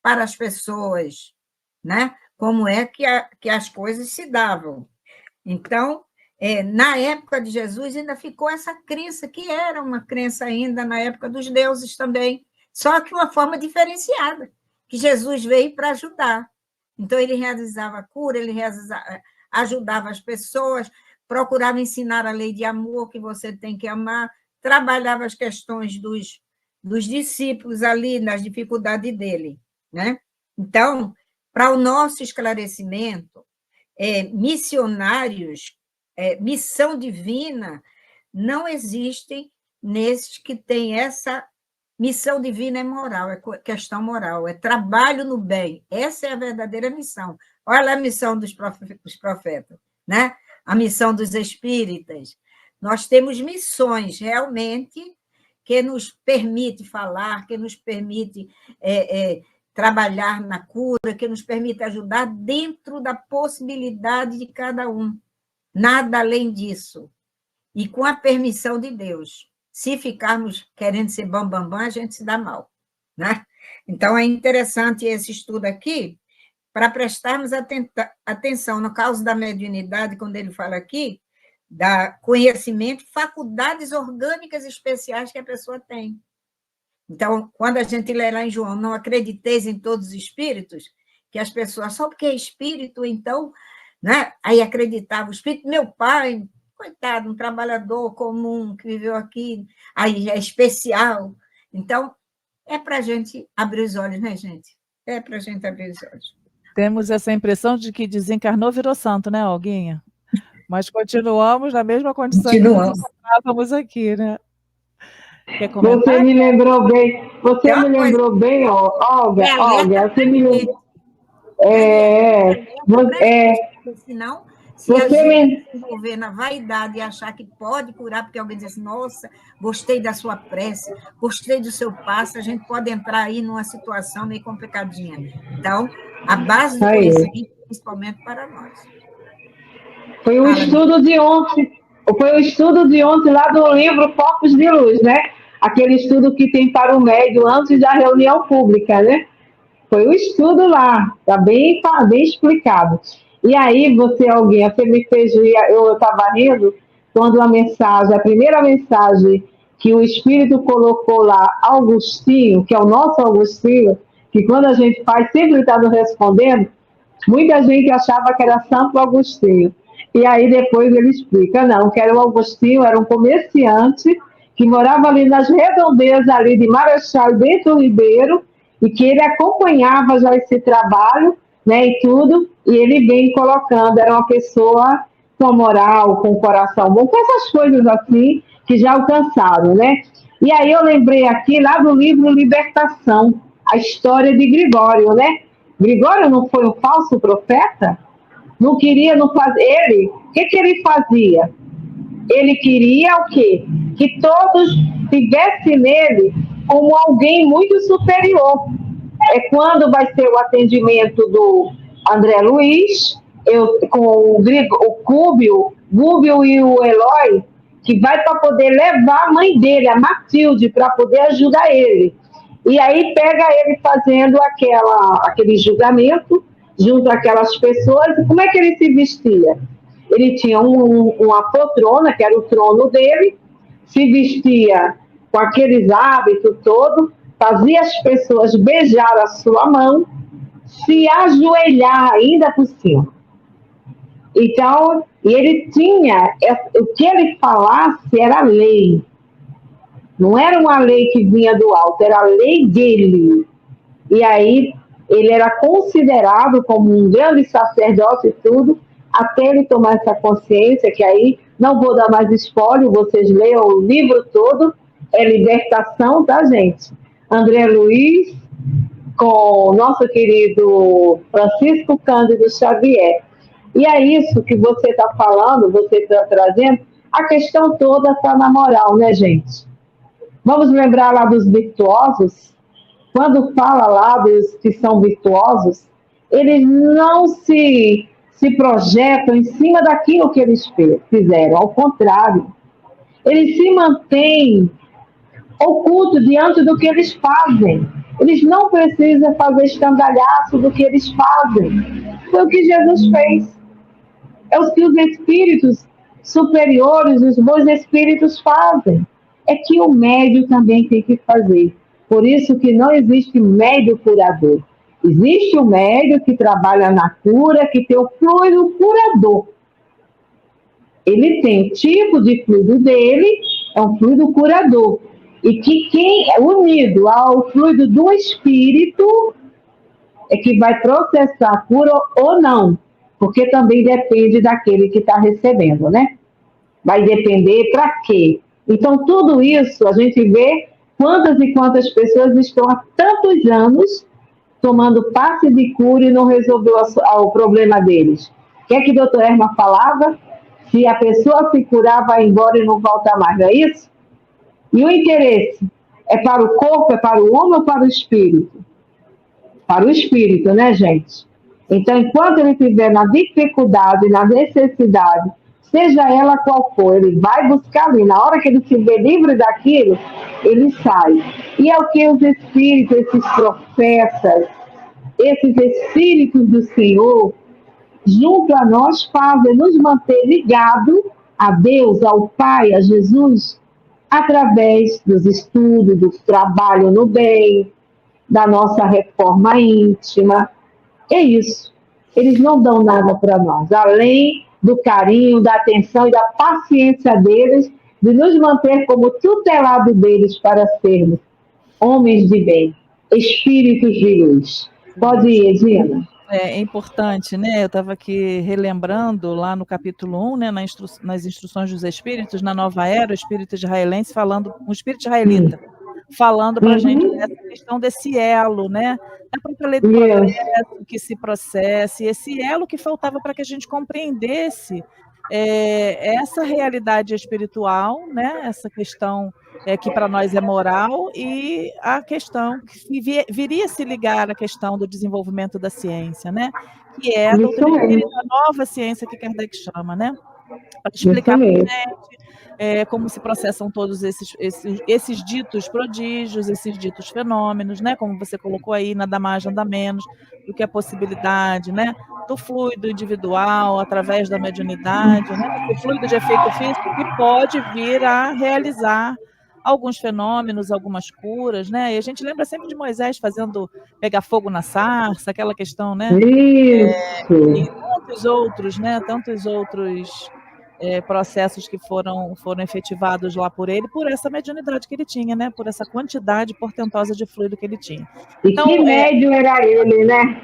para as pessoas, né? Como é que as coisas se davam. Então, na época de Jesus, ainda ficou essa crença, que era uma crença ainda na época dos deuses também, só que uma forma diferenciada, que Jesus veio para ajudar. Então, ele realizava a cura, ele ajudava as pessoas, procurava ensinar a lei de amor, que você tem que amar, trabalhava as questões dos discípulos ali, nas dificuldades dele, né? Então, para o nosso esclarecimento, missionários, missão divina, não existem nesses que têm essa missão divina, é moral, é questão moral, é trabalho no bem. Essa é a verdadeira missão. Olha a missão dos profetas, né? A missão dos espíritas. Nós temos missões, realmente, que nos permite falar, que nos permite trabalhar na cura, que nos permite ajudar dentro da possibilidade de cada um. Nada além disso. E com a permissão de Deus. Se ficarmos querendo ser bambambam, a gente se dá mal, né? Então, é interessante esse estudo aqui, para prestarmos atenção no caso da mediunidade, quando ele fala aqui, da conhecimento, faculdades orgânicas especiais que a pessoa tem. Então, quando a gente lê lá em João, não acrediteis em todos os espíritos, que as pessoas, só porque é espírito, então, né? Aí acreditava, o espírito, meu pai, coitado, um trabalhador comum que viveu aqui, aí é especial. Então, é para a gente abrir os olhos, né, gente? É para a gente abrir os olhos. Temos essa impressão de que desencarnou, virou santo, né, Olguinha? Mas continuamos na mesma condição que nós estávamos aqui, né? Quer comentar? Você me lembrou bem, Olga, você me lembrou. Senão, se a gente se envolver na vaidade e achar que pode curar, porque alguém diz assim, nossa, gostei da sua prece, gostei do seu passo, a gente pode entrar aí numa situação meio complicadinha. Então, a base do conhecimento, principalmente para nós. Foi o estudo de ontem lá do livro Focos de Luz, né? Aquele estudo que tem para o médium antes da reunião pública, né? Foi o estudo lá, está bem explicado. E aí, você me fez rir, eu estava rindo, quando a primeira mensagem que o Espírito colocou lá, Augustinho, que é o nosso Augustinho, que quando a gente faz, sempre está nos respondendo, muita gente achava que era Santo Agostinho. E aí depois ele explica, não, que era o Agostinho, era um comerciante que morava ali nas redondezas ali de Marechal e Bento Ribeiro, e que ele acompanhava já esse trabalho, né, e tudo, e ele vem colocando, era uma pessoa com moral, com coração bom, com essas coisas assim, que já alcançaram, né? E aí eu lembrei aqui, lá do livro Libertação, a história de Gregório, né? Gregório não foi um falso profeta? Não queria, não fazer. Ele, o que ele fazia? Ele queria o quê? Que todos tivessem nele como alguém muito superior. É quando vai ser o atendimento do André Luiz, com o Gúbio e o Eloy, que vai para poder levar a mãe dele, a Matilde, para poder ajudar ele. E aí pega ele fazendo aquele julgamento junto àquelas pessoas. E como é que ele se vestia? Ele tinha uma poltrona, que era o trono dele, se vestia com aqueles hábitos todos, fazia as pessoas beijar a sua mão, se ajoelhar ainda por cima. Então, ele tinha, o que ele falasse era lei. Não era uma lei que vinha do alto, era a lei dele. E aí, ele era considerado como um grande sacerdote e tudo, até ele tomar essa consciência, que aí, não vou dar mais spoiler, vocês leiam o livro todo, é Libertação, tá, gente? André Luiz, com o nosso querido Francisco Cândido Xavier. E é isso que você está falando, você está trazendo, a questão toda está na moral, né, gente? Vamos lembrar lá dos virtuosos? Quando fala lá dos que são virtuosos, eles não se projetam em cima daquilo que eles fizeram, ao contrário. Eles se mantêm ocultos diante do que eles fazem. Eles não precisam fazer estandalhaço do que eles fazem. Foi o que Jesus fez. É o que os espíritos superiores, os bons espíritos fazem. É que o médium também tem que fazer. Por isso que não existe médium curador. Existe o médium que trabalha na cura, que tem o fluido curador. Ele tem o tipo de fluido dele, é um fluido curador. E que quem é unido ao fluido do espírito é que vai processar a cura ou não. Porque também depende daquele que está recebendo, né? Vai depender para quê? Então, tudo isso, a gente vê quantas e quantas pessoas estão há tantos anos tomando passe de cura e não resolveu o problema deles. O que é que a doutora Erma falava? Se a pessoa se curar, vai embora e não volta mais, não é isso? E o interesse é para o corpo, é para o homem ou para o espírito? Para o espírito, né, gente? Então, enquanto ele estiver na dificuldade, na necessidade, seja ela qual for, ele vai buscar ali. Na hora que ele se vê livre daquilo, ele sai. E é o que os espíritos, esses profetas, esses espíritos do Senhor, junto a nós, fazem nos manter ligados a Deus, ao Pai, a Jesus, através dos estudos, do trabalho no bem, da nossa reforma íntima. É isso. Eles não dão nada para nós, além do carinho, da atenção e da paciência deles, de nos manter como tutelado deles para sermos homens de bem, espíritos de luz. Pode ir, Edina. É importante, né? Eu estava aqui relembrando lá no capítulo 1, né, nas instruções dos espíritos, na Nova Era, o espírito israelense falando, um espírito israelita, falando para a gente dessa questão desse elo, né? Da própria lei do progresso que se processa, e esse elo que faltava para que a gente compreendesse essa realidade espiritual, né? Essa questão que para nós é moral, e a questão que viria a se ligar à questão do desenvolvimento da ciência, né? Que é a doutrina espírita, a nova ciência que Kardec chama, né? Para explicar para a gente como se processam todos esses ditos prodígios, esses ditos fenômenos, né? Como você colocou aí, nada mais, nada menos do que a possibilidade, né? Do fluido individual, através da mediunidade, né? O fluido de efeito físico que pode vir a realizar alguns fenômenos, algumas curas, né? E a gente lembra sempre de Moisés pegar fogo na sarça, aquela questão, né? Isso. E tantos outros, né? Tantos outros processos que foram efetivados lá por ele, por essa mediunidade que ele tinha, né? Por essa quantidade portentosa de fluido que ele tinha. Então, que médium era ele, né?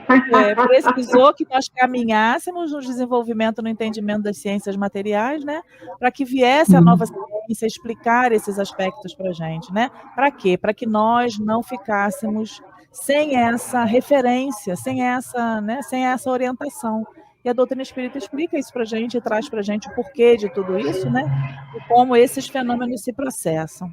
Precisou que nós caminhássemos no desenvolvimento, no entendimento das ciências materiais, né? Para que viesse a nova ciência explicar esses aspectos para a gente, né? Para quê? Para que nós não ficássemos sem essa referência, sem essa orientação. E a doutrina espírita explica isso para a gente e traz para a gente o porquê de tudo isso, né? E como esses fenômenos se processam.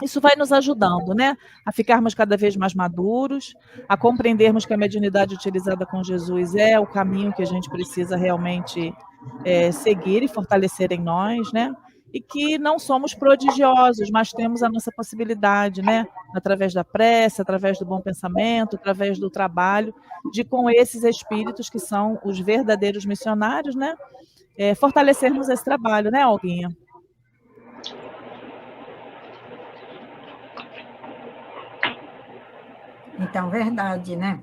Isso vai nos ajudando, né? A ficarmos cada vez mais maduros, a compreendermos que a mediunidade utilizada com Jesus é o caminho que a gente precisa realmente seguir e fortalecer em nós, né? e que não somos prodigiosos, mas temos a nossa possibilidade, né, através da prece, através do bom pensamento, através do trabalho, de com esses espíritos que são os verdadeiros missionários, né, fortalecermos esse trabalho, né, Olguinha? Então, verdade, né?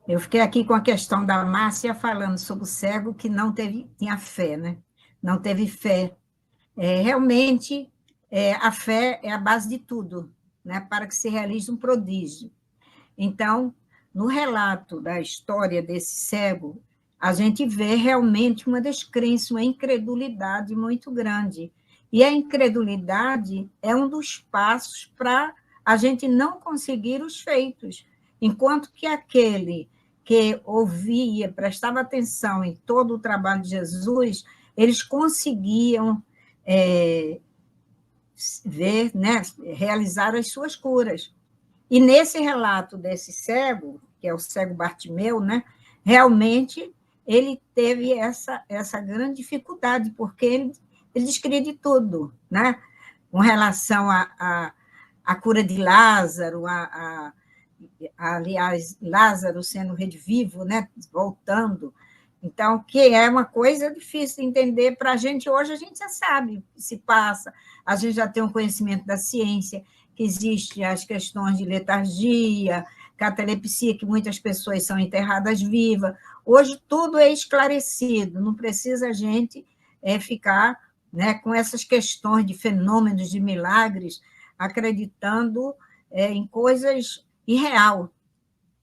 Eu fiquei aqui com a questão da Márcia falando sobre o cego que não tinha fé, né? Não teve fé. Realmente, a fé é a base de tudo, né? Para que se realize um prodígio. Então, no relato da história desse cego, a gente vê realmente uma descrença, uma incredulidade muito grande. E a incredulidade é um dos passos para a gente não conseguir os feitos. Enquanto que aquele que ouvia, prestava atenção em todo o trabalho de Jesus, eles conseguiam ver, né, realizar as suas curas. E nesse relato desse cego, que é o cego Bartimeu, né, realmente ele teve essa grande dificuldade, porque ele descria de tudo, né, com relação à cura de Lázaro, aliás, Lázaro sendo redivivo, né, voltando. Então, que é uma coisa difícil de entender para a gente hoje, a gente já sabe, se passa, a gente já tem um conhecimento da ciência, que existem as questões de letargia, catalepsia, que muitas pessoas são enterradas vivas. Hoje tudo é esclarecido, não precisa a gente ficar, né, com essas questões de fenômenos, de milagres, acreditando em coisas irreais.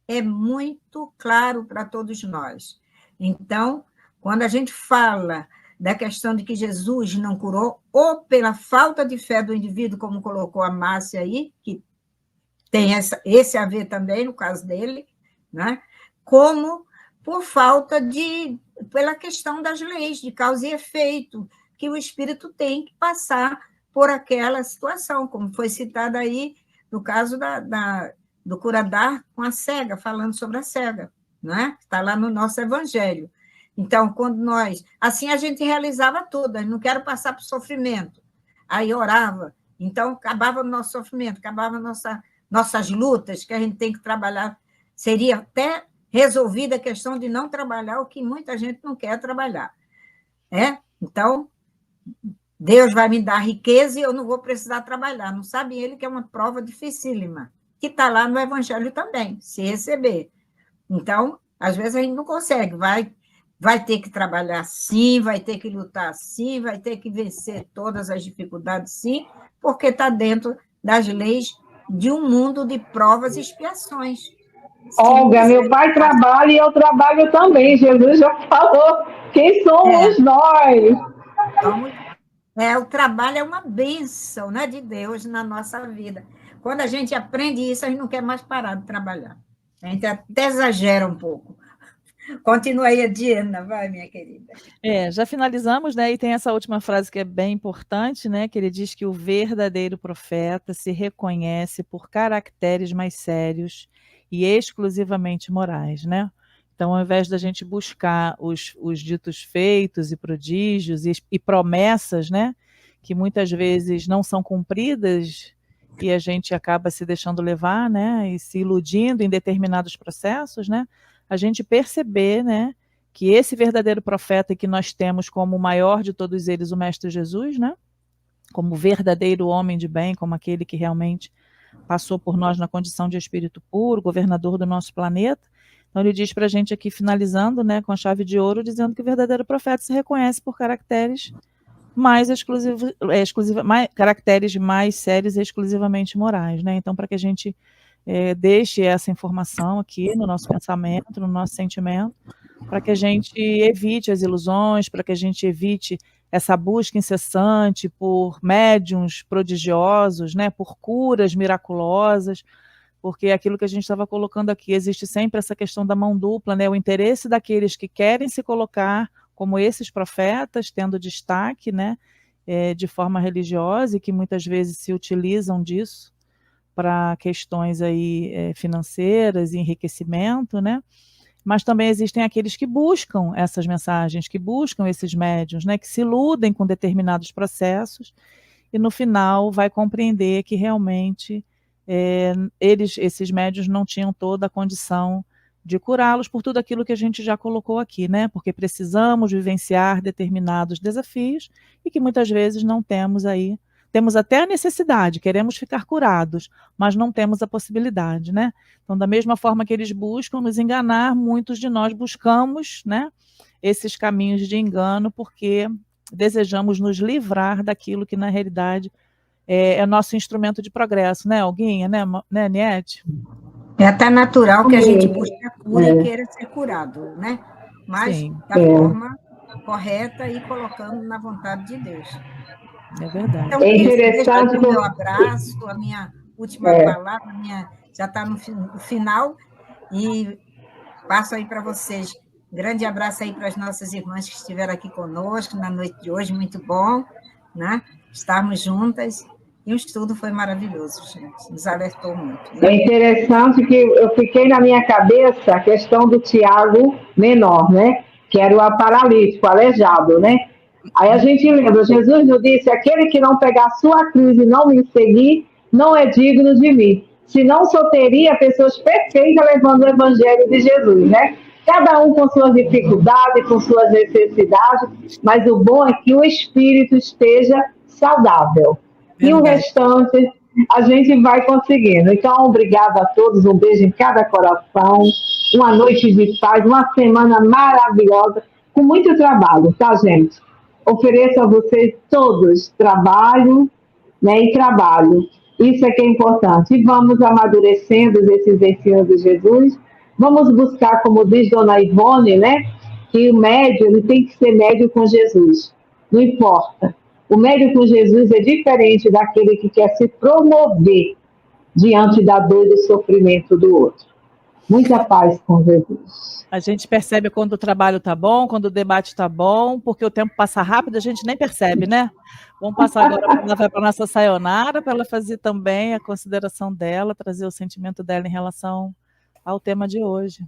É muito claro para todos nós. Então, quando a gente fala da questão de que Jesus não curou, ou pela falta de fé do indivíduo, como colocou a Márcia aí, que tem esse a ver também, no caso dele, né? Como por falta pela questão das leis de causa e efeito, que o espírito tem que passar por aquela situação, como foi citado aí no caso do Curadar com a cega, falando sobre a cega, né? Está lá no nosso evangelho. Então, quando nós... Assim a gente realizava tudo, eu não quero passar por sofrimento. Aí orava, então acabava o nosso sofrimento, acabava nossas lutas, que a gente tem que trabalhar. Seria até resolvida a questão de não trabalhar o que muita gente não quer trabalhar. Então, Deus vai me dar riqueza e eu não vou precisar trabalhar. Não sabe ele que é uma prova dificílima, que está lá no evangelho também, se receber. Então, às vezes a gente não consegue, vai ter que trabalhar sim, vai ter que lutar sim, vai ter que vencer todas as dificuldades sim, porque está dentro das leis de um mundo de provas e expiações. Olga, meu pai trabalha e eu trabalho também. Jesus já falou quem somos nós. O trabalho é uma bênção, né, de Deus na nossa vida. Quando a gente aprende isso, a gente não quer mais parar de trabalhar. A gente até exagera um pouco. Continua aí, Diana, vai, minha querida. Já finalizamos, né? E tem essa última frase que é bem importante, né? Que ele diz que o verdadeiro profeta se reconhece por caracteres mais sérios e exclusivamente morais, né? Então, ao invés da gente buscar os ditos feitos e prodígios e promessas, né? Que muitas vezes não são cumpridas e a gente acaba se deixando levar, né? E se iludindo em determinados processos, né? A gente perceber, né, que esse verdadeiro profeta que nós temos como o maior de todos eles, o Mestre Jesus, né, como verdadeiro homem de bem, como aquele que realmente passou por nós na condição de espírito puro, governador do nosso planeta. Então ele diz para a gente aqui, finalizando, né, com a chave de ouro, dizendo que o verdadeiro profeta se reconhece por caracteres mais caracteres mais sérios e exclusivamente morais, né? Então, para que a gente deixe essa informação aqui no nosso pensamento, no nosso sentimento, para que a gente evite as ilusões, para que a gente evite essa busca incessante por médiuns prodigiosos, né, por curas miraculosas, porque aquilo que a gente estava colocando aqui, existe sempre essa questão da mão dupla, né, o interesse daqueles que querem se colocar como esses profetas, tendo destaque, né, de forma religiosa, e que muitas vezes se utilizam disso para questões aí financeiras e enriquecimento, né? mas também existem aqueles que buscam essas mensagens, que buscam esses médiuns, né, que se iludem com determinados processos e no final vai compreender que realmente esses médiuns não tinham toda a condição de curá-los por tudo aquilo que a gente já colocou aqui, né? Porque precisamos vivenciar determinados desafios e que muitas vezes não temos aí. Temos até a necessidade, queremos ficar curados, mas não temos a possibilidade, né? Então, da mesma forma que eles buscam nos enganar, muitos de nós buscamos, né, esses caminhos de engano porque desejamos nos livrar daquilo que, na realidade, é nosso instrumento de progresso, né, Olguinha, né, Niete? É até natural que a gente busque a cura e queira ser curado, né? Mas Sim. da forma correta e colocando na vontade de Deus. É verdade. Então, deixa aqui o meu abraço, a minha última palavra, já está no final, e passo aí para vocês. Grande abraço aí para as nossas irmãs que estiveram aqui conosco na noite de hoje, muito bom, né? Estarmos juntas. E o estudo foi maravilhoso, gente. Nos alertou muito. Né? É interessante que eu fiquei na minha cabeça a questão do Tiago menor, né? Que era o paralítico, o aleijado, né? Aí a gente lembra, Jesus nos disse, aquele que não pegar a sua cruz e não me seguir, não é digno de mim. Senão só teria pessoas perfeitas levando o evangelho de Jesus, né? Cada um com suas dificuldades, com suas necessidades, mas o bom é que o espírito esteja saudável. E o restante a gente vai conseguindo. Então, obrigada a todos, um beijo em cada coração, uma noite de paz, uma semana maravilhosa, com muito trabalho, tá, gente? Ofereço a vocês todos trabalho, né, e trabalho. Isso é que é importante. E vamos amadurecendo esses ensinos de Jesus. Vamos buscar, como diz Dona Ivone, né, que o médium ele tem que ser médium com Jesus. Não importa. O médium com Jesus é diferente daquele que quer se promover diante da dor e do sofrimento do outro. Muita paz com Jesus. A gente percebe quando o trabalho está bom, quando o debate está bom, porque o tempo passa rápido, a gente nem percebe, né? Vamos passar agora para a nossa Sayonara, para ela fazer também a consideração dela, trazer o sentimento dela em relação ao tema de hoje.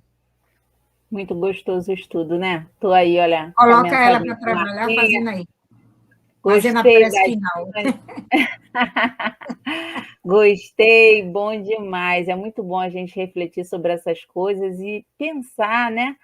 Muito gostoso o estudo, né? Estou aí, olha. Coloca ela para trabalhar fazendo aí. Gostei fazendo a prece final. Gostei, bom demais. É muito bom a gente refletir sobre essas coisas e pensar, né?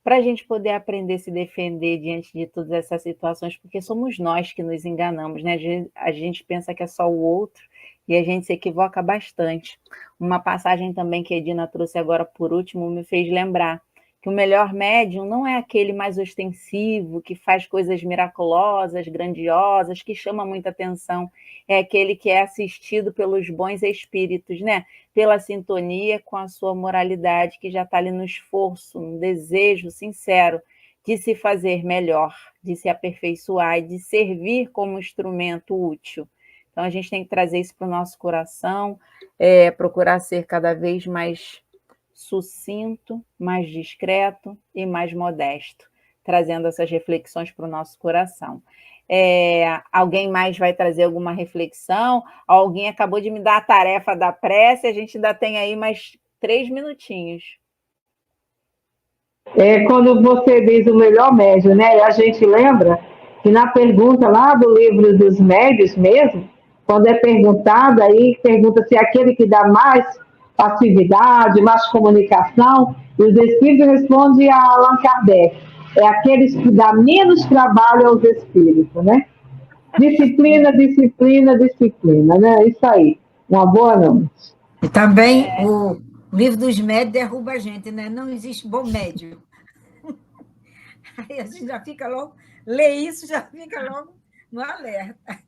Para a gente poder aprender a se defender diante de todas essas situações, porque somos nós que nos enganamos, né? A gente pensa que é só o outro e a gente se equivoca bastante. Uma passagem também que a Edina trouxe agora por último me fez lembrar que o melhor médium não é aquele mais ostensivo, que faz coisas miraculosas, grandiosas, que chama muita atenção. É aquele que é assistido pelos bons espíritos, né? Pela sintonia com a sua moralidade, que já está ali no esforço, no desejo sincero de se fazer melhor, de se aperfeiçoar e de servir como instrumento útil. Então, a gente tem que trazer isso para o nosso coração, procurar ser cada vez mais sucinto, mais discreto e mais modesto, trazendo essas reflexões para o nosso coração. Alguém mais vai trazer alguma reflexão? Alguém acabou de me dar a tarefa da prece, a gente ainda tem aí mais 3 minutinhos. Quando você diz o melhor médium, né? A gente lembra que na pergunta lá do livro dos médios mesmo, quando é perguntado, aí pergunta se aquele que dá mais passividade, mais comunicação, e os espíritos respondem a Allan Kardec, é aqueles que dá menos trabalho aos espíritos, né? Disciplina, disciplina, disciplina, né? Isso aí. Uma boa noite. E também o livro dos médios derruba a gente, né? Não existe bom médio. Aí a gente já fica logo, lê isso, já fica logo no alerta.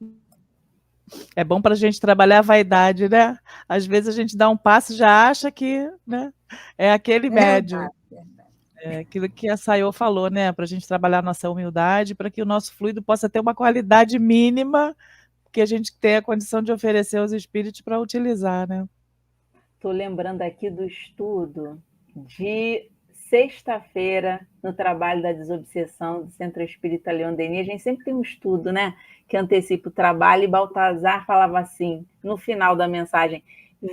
É bom para a gente trabalhar a vaidade, né? Às vezes a gente dá um passo e já acha que, né, é aquele médium. Aquilo que a Sayô falou, né? Para a gente trabalhar a nossa humildade, para que o nosso fluido possa ter uma qualidade mínima que a gente tenha a condição de oferecer aos espíritos para utilizar, né? Estou lembrando aqui do estudo de sexta-feira, no trabalho da desobsessão do Centro Espírita Leon Denis. A gente sempre tem um estudo, né, que antecipa o trabalho, e Baltazar falava assim, no final da mensagem: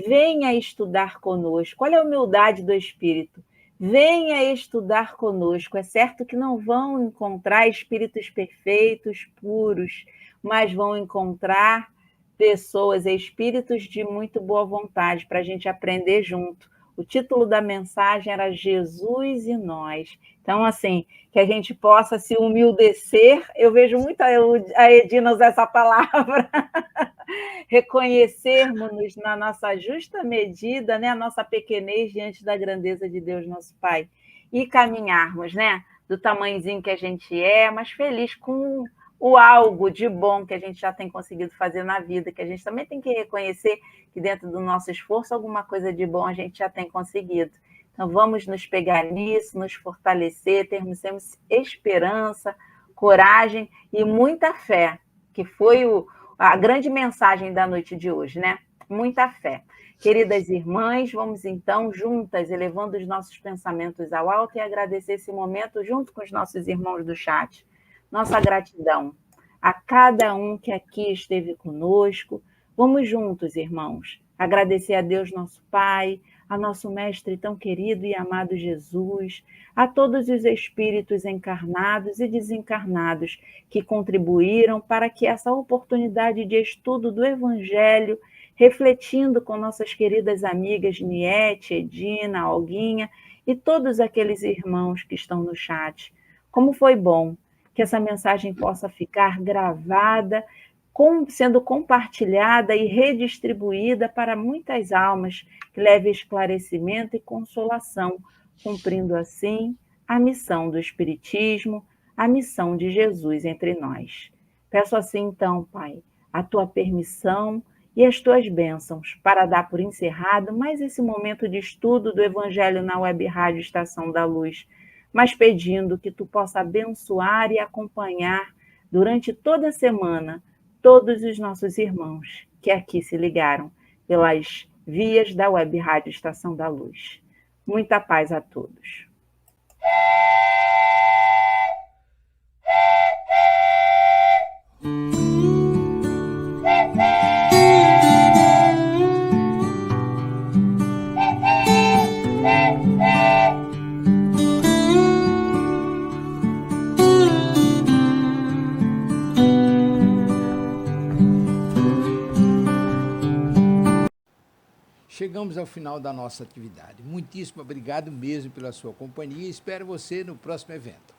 venha estudar conosco. Olha a humildade do espírito. Venha estudar conosco. É certo que não vão encontrar espíritos perfeitos, puros, mas vão encontrar pessoas, espíritos de muito boa vontade para a gente aprender junto. O título da mensagem era Jesus e Nós. Então, assim, que a gente possa se humildecer. Eu vejo muito a Edina usar essa palavra. Reconhecermos-nos na nossa justa medida, né, a nossa pequenez diante da grandeza de Deus, nosso Pai, e caminharmos, né, do tamanhozinho que a gente é, mas feliz com o algo de bom que a gente já tem conseguido fazer na vida, que a gente também tem que reconhecer que dentro do nosso esforço, alguma coisa de bom a gente já tem conseguido. Então, vamos nos pegar nisso, nos fortalecer, termos esperança, coragem e muita fé, que foi a grande mensagem da noite de hoje, né? Muita fé. Queridas irmãs, vamos então juntas, elevando os nossos pensamentos ao alto e agradecer esse momento junto com os nossos irmãos do chat. Nossa gratidão a cada um que aqui esteve conosco. Vamos juntos, irmãos, agradecer a Deus, nosso Pai, a nosso Mestre tão querido e amado Jesus, a todos os espíritos encarnados e desencarnados que contribuíram para que essa oportunidade de estudo do Evangelho, refletindo com nossas queridas amigas Niete, Edina, Olguinha e todos aqueles irmãos que estão no chat. Como foi bom que essa mensagem possa ficar gravada, sendo compartilhada e redistribuída para muitas almas, que leve esclarecimento e consolação, cumprindo assim a missão do Espiritismo, a missão de Jesus entre nós. Peço assim, então, Pai, a tua permissão e as tuas bênçãos para dar por encerrado mais esse momento de estudo do Evangelho na Web Rádio Estação da Luz, mas pedindo que tu possa abençoar e acompanhar durante toda a semana todos os nossos irmãos que aqui se ligaram pelas vias da Web Rádio Estação da Luz. Muita paz a todos. Chegamos ao final da nossa atividade. Muitíssimo obrigado mesmo pela sua companhia e espero você no próximo evento.